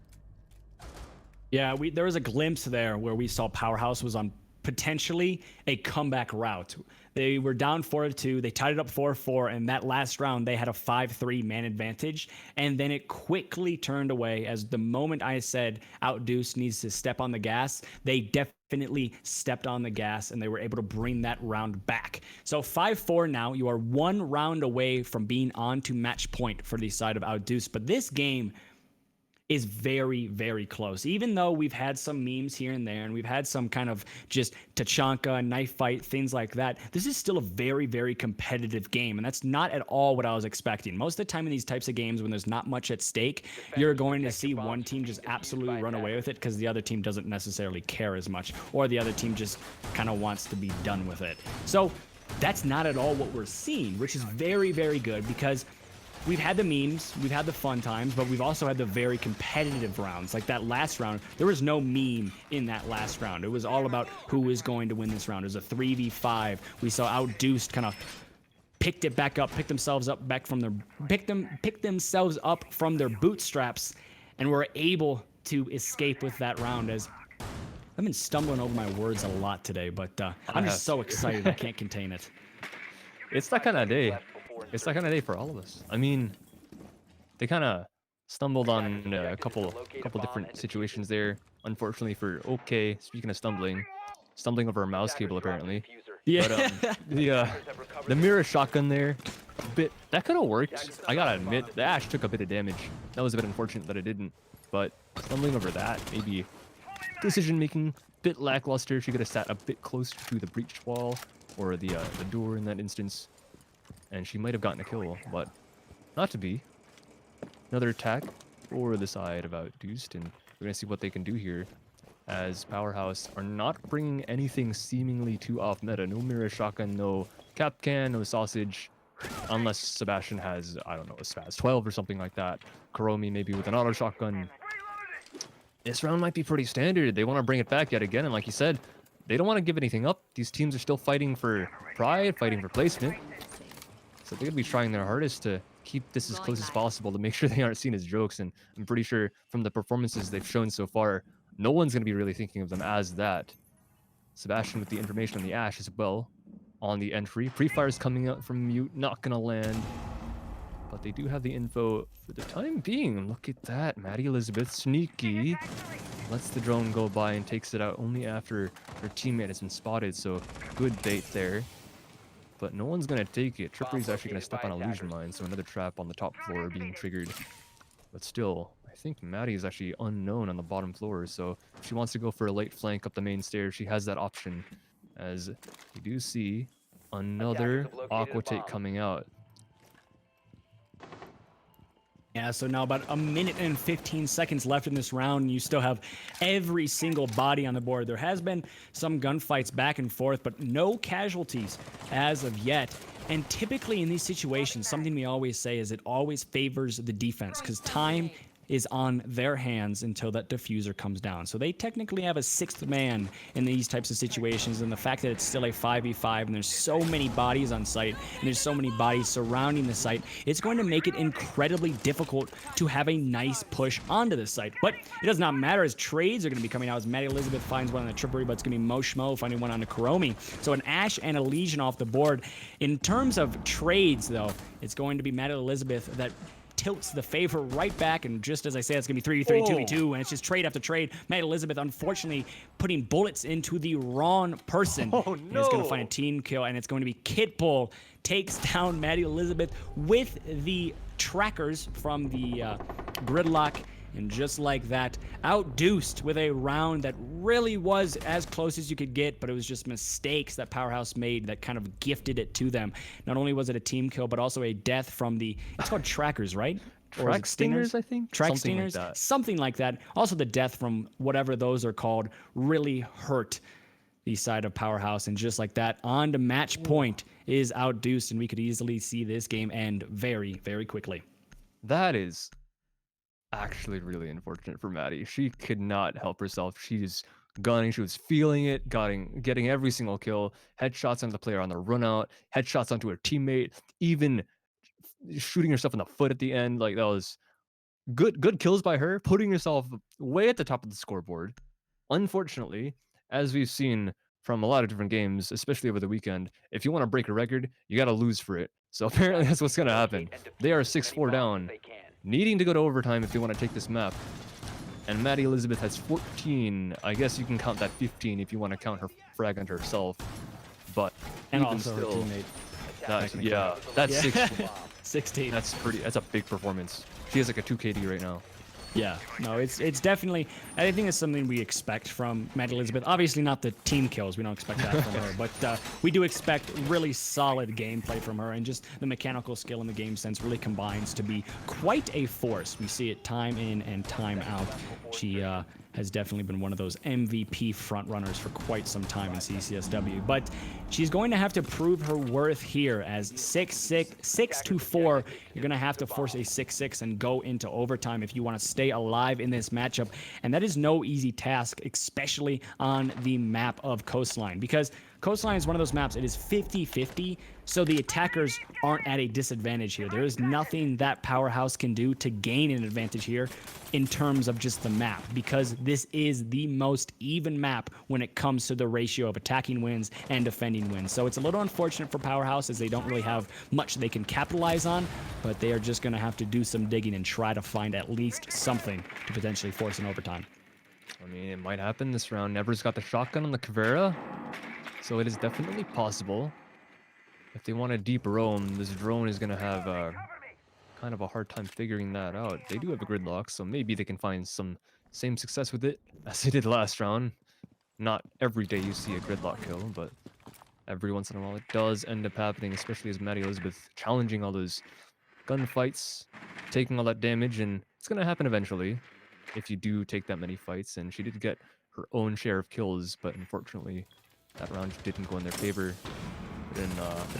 Yeah, there was a glimpse there where we saw Powerhouse was on potentially a comeback route. They were down 4-2. They tied it up 4-4, and that last round they had a 5-3 man advantage, and then it quickly turned away as the moment I said Outduced needs to step on the gas, they definitely stepped on the gas, and they were able to bring that round back. So 5-4 now. You are 1 round away from being on to match point for the side of Outduced, but this game is very, very close. Even though we've had some memes here and there, and we've had some kind of just Tachanka, knife fight, things like that, this is still a very, very competitive game, and that's not at all what I was expecting. Most of the time in these types of games, when there's not much at stake, you're going to see one team just absolutely run away with it because the other team doesn't necessarily care as much, or the other team just kind of wants to be done with it. So that's not at all what we're seeing, which is very, very good because we've had the memes, we've had the fun times, but we've also had the very competitive rounds. Like that last round, there was no meme in that last round. It was all about who is going to win this round. It was a 3v5. We saw Outduced kind of picked it back up, picked themselves up from their bootstraps, and were able to escape with that round. As I've been stumbling over my words a lot today, but I'm just so excited I can't contain it. It's that kind of day. It's that kind of day for all of us. I mean, they kind of stumbled on a couple different situations there. Unfortunately for OK, speaking of stumbling over a mouse cable apparently. Yeah. But the mirror shotgun there, that could have worked. I gotta admit, the Ash took a bit of damage. That was a bit unfortunate that it didn't. But stumbling over that, maybe decision making, bit lackluster. She could have sat a bit closer to the breach wall or the door in that instance, and she might have gotten a kill, but not to be. Another attack for the side of Outduced, and we're gonna see what they can do here, as Powerhouse are not bringing anything seemingly too off meta. No mirror shotgun, no cap can, no sausage, unless Sebastian has, I don't know, a Spaz 12 or something like that. Kuromi maybe with an auto shotgun. This round might be pretty standard. They want to bring it back yet again, and like you said, they don't want to give anything up. These teams are still fighting for pride, fighting for placement. So they're going to be trying their hardest to keep this as close as possible to make sure they aren't seen as jokes. And I'm pretty sure from the performances they've shown so far, no one's going to be really thinking of them as that. Sebastian with the information on the Ash as well on the entry. Pre-fire's coming out from mute, not going to land. But they do have the info for the time being. Look at that. Maddie Elizabeth, sneaky. Lets the drone go by and takes it out only after her teammate has been spotted. So good bait there. But no one's going to take it. Trippery's actually going to step on a illusion mine. So another trap on the top floor being triggered. But still, I think Maddie is actually unknown on the bottom floor. So if she wants to go for a late flank up the main stairs, she has that option. As we do see another Aqua take coming out. Yeah, so now about a minute and 15 seconds left in this round. You still have every single body on the board. There has been some gunfights back and forth, but no casualties as of yet. And typically in these situations, something we always say is it always favors the defense because time is on their hands until that diffuser comes down. So they technically have a sixth man in these types of situations, and the fact that it's still a 5v5 and there's so many bodies on site and there's so many bodies surrounding the site, it's going to make it incredibly difficult to have a nice push onto the site. But it does not matter as trades are going to be coming out as Maddie Elizabeth finds one on the Trippery, but it's going to be Moshmo finding one on the Kuromi. So an Ash and a Legion off the board. In terms of trades though, it's going to be Maddie Elizabeth that tilts the favor right back, and just as I say, it's gonna be 3v3, 2v2, and it's just trade after trade. Matt Elizabeth unfortunately putting bullets into the wrong person. Oh no! And it's gonna find a team kill, and it's going to be Kitbull takes down Maddie Elizabeth with the trackers from the gridlock. And just like that, Outduced with a round that really was as close as you could get, but it was just mistakes that Powerhouse made that kind of gifted it to them. Not only was it a team kill, but also a death from the, it's called trackers, right? Track stingers, I think? Track something stingers, like that. something like that. Also the death from whatever those are called really hurt the side of Powerhouse. And just like that, on to match point is Outduced, and we could easily see this game end very, very quickly. That is actually really unfortunate for Maddie. She could not help herself. She's gunning, she was feeling it, getting every single kill, headshots on the player on the run out, headshots onto her teammate, even shooting herself in the foot at the end. Like that was good kills by her, putting herself way at the top of the scoreboard. Unfortunately, as we've seen from a lot of different games, especially over the weekend, if you want to break a record, you got to lose for it. So apparently that's what's going to happen. They are 6-4 down, needing to go to overtime if they want to take this map. And Maddie Elizabeth has 14. I guess you can count that 15 if you want to count her frag onto herself. But And even also still, her teammate. that's Yeah. 16. 16. That's a big performance. She has like a 2 KD right now. Yeah, no, it's definitely, I think it's something we expect from Maddie Elizabeth. Obviously not the team kills, we don't expect that from her, but we do expect really solid gameplay from her, and just the mechanical skill in the game sense really combines to be quite a force. We see it time in and time out. She has definitely been one of those MVP frontrunners for quite some time in CCSW. But she's going to have to prove her worth here as 6-4. You're going to have to force a 6-6 and go into overtime if you want to stay alive in this matchup. And that is no easy task, especially on the map of Coastline, because Coastline is one of those maps, it is 50-50, so the attackers aren't at a disadvantage here. There is nothing that Powerhouse can do to gain an advantage here in terms of just the map, because this is the most even map when it comes to the ratio of attacking wins and defending wins. So it's a little unfortunate for Powerhouse as they don't really have much they can capitalize on, but they are just going to have to do some digging and try to find at least something to potentially force an overtime. I mean, it might happen this round. Never's got the shotgun on the Caveira, so it is definitely possible. If they want to deep roam, this drone is going to have kind of a hard time figuring that out. They do have a gridlock, so maybe they can find some same success with it as they did last round. Not every day you see a gridlock kill, but every once in a while it does end up happening, especially as Maddie Elizabeth challenging all those gunfights, taking all that damage, and it's going to happen eventually if you do take that many fights. And she did get her own share of kills, but unfortunately that round didn't go in their favor. Bit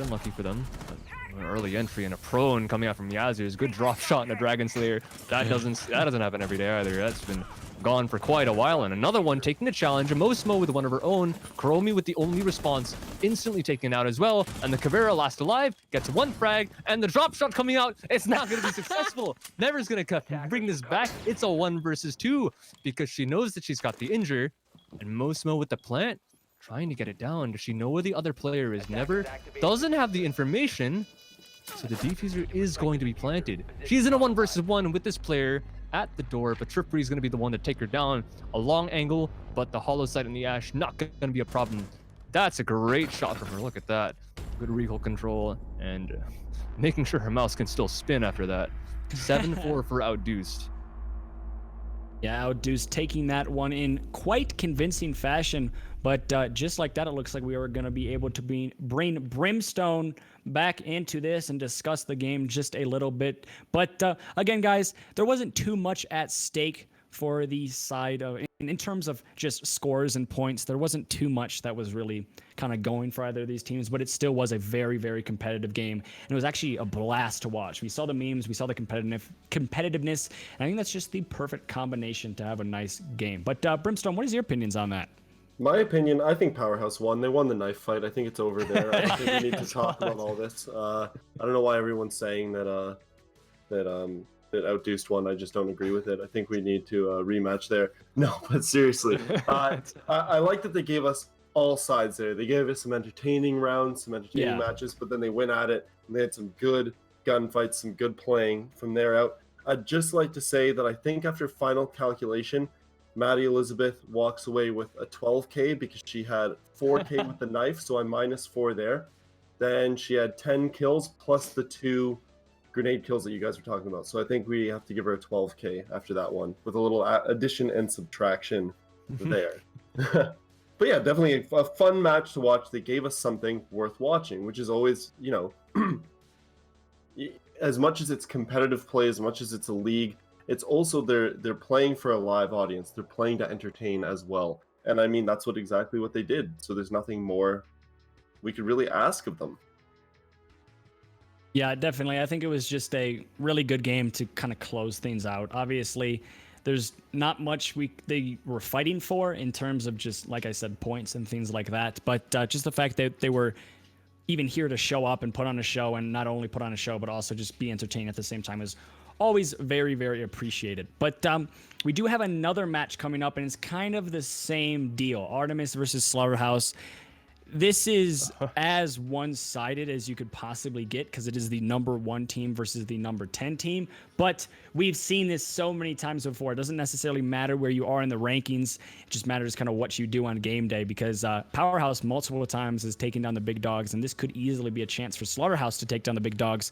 unlucky for them. But an early entry and a prone coming out from Yazir's. Good drop shot in a Dragon Slayer. That doesn't happen every day either. That's been gone for quite a while. And another one taking the challenge. Mosmo with one of her own. Kuromi with the only response, instantly taken out as well. And the Caveira last alive, gets one frag, and the drop shot coming out. It's not going to be successful. Never's going to bring this back. It's a 1 versus 2 because she knows that she's got the injure. And Mosmo with the plant, trying to get it down. Does she know where the other player is? Never doesn't have the information, so the diffuser is going to be planted. She's in a 1 versus 1 with this player at the door, but Trippery is going to be the one to take her down. A long angle, but the hollow sight in the ash not going to be a problem. That's a great shot from her. Look at that. Good recoil control and making sure her mouse can still spin after that. 7-4 for Outduced. Yeah, Outduced taking that one in quite convincing fashion, but just like that, it looks like we are going to be able to bring Brimstone back into this and discuss the game just a little bit. But again, guys, there wasn't too much at stake for the side of, in terms of just scores and points, there wasn't too much that was really kind of going for either of these teams, but it still was a very, very competitive game. And it was actually a blast to watch. We saw the memes, we saw the competitiveness, and I think that's just the perfect combination to have a nice game. But Brimstone, what is your opinions on that? My opinion, I think Powerhouse won. They won the knife fight. I think it's over there. I don't think we need to talk about all this. I don't know why everyone's saying that that Outduced won. I just don't agree with it. I think we need to rematch there. No, but seriously, I like that they gave us all sides there. They gave us some entertaining rounds, some entertaining matches, but then they went at it and they had some good gunfights, some good playing from there out. I'd just like to say that I think after final calculation, Maddie Elizabeth walks away with a 12K because she had 4K with the knife, so I'm -4 there. Then she had 10 kills plus the 2 grenade kills that you guys were talking about. So I think we have to give her a 12K after that one with a little addition and subtraction there. But yeah, definitely a fun match to watch. They gave us something worth watching, which is always, you know, as much as it's competitive play, as much as it's a league, it's also they're playing for a live audience. They're playing to entertain as well. And I mean, that's exactly what they did. So there's nothing more we could really ask of them. Yeah, definitely. I think it was just a really good game to kind of close things out. Obviously, there's not much they were fighting for in terms of just, like I said, points and things like that. But just the fact that they were even here to show up and put on a show, and not only put on a show, but also just be entertained at the same time, is always very, very appreciated. But we do have another match coming up, and it's kind of the same deal. Artemis versus Slaughterhouse. This is as one-sided as you could possibly get because it is the number 1 team versus the number 10 team. But we've seen this so many times before. It doesn't necessarily matter where you are in the rankings. It just matters kind of what you do on game day, because Powerhouse multiple times is taking down the big dogs, and this could easily be a chance for Slaughterhouse to take down the big dogs.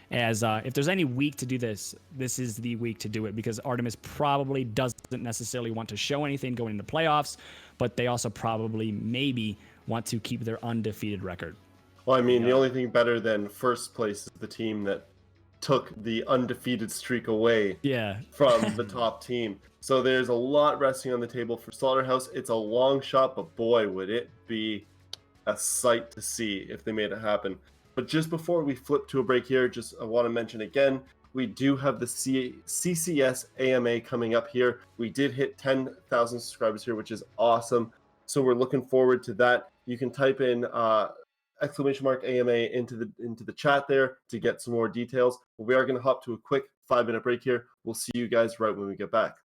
As if there's any week to do this, this is the week to do it, because Artemis probably doesn't necessarily want to show anything going into playoffs, but they also probably maybe want to keep their undefeated record. Well, I mean, the only thing better than first place is the team that took the undefeated streak away Yeah. from the top team. So there's a lot resting on the table for Slaughterhouse. It's a long shot, but boy, would it be a sight to see if they made it happen. But just before we flip to a break here, I want to mention again, we do have the CCS AMA coming up here. We did hit 10,000 subscribers here, which is awesome. So we're looking forward to that. You can type in !AMA into the chat there to get some more details. But we are going to hop to a quick 5-minute break here. We'll see you guys right when we get back.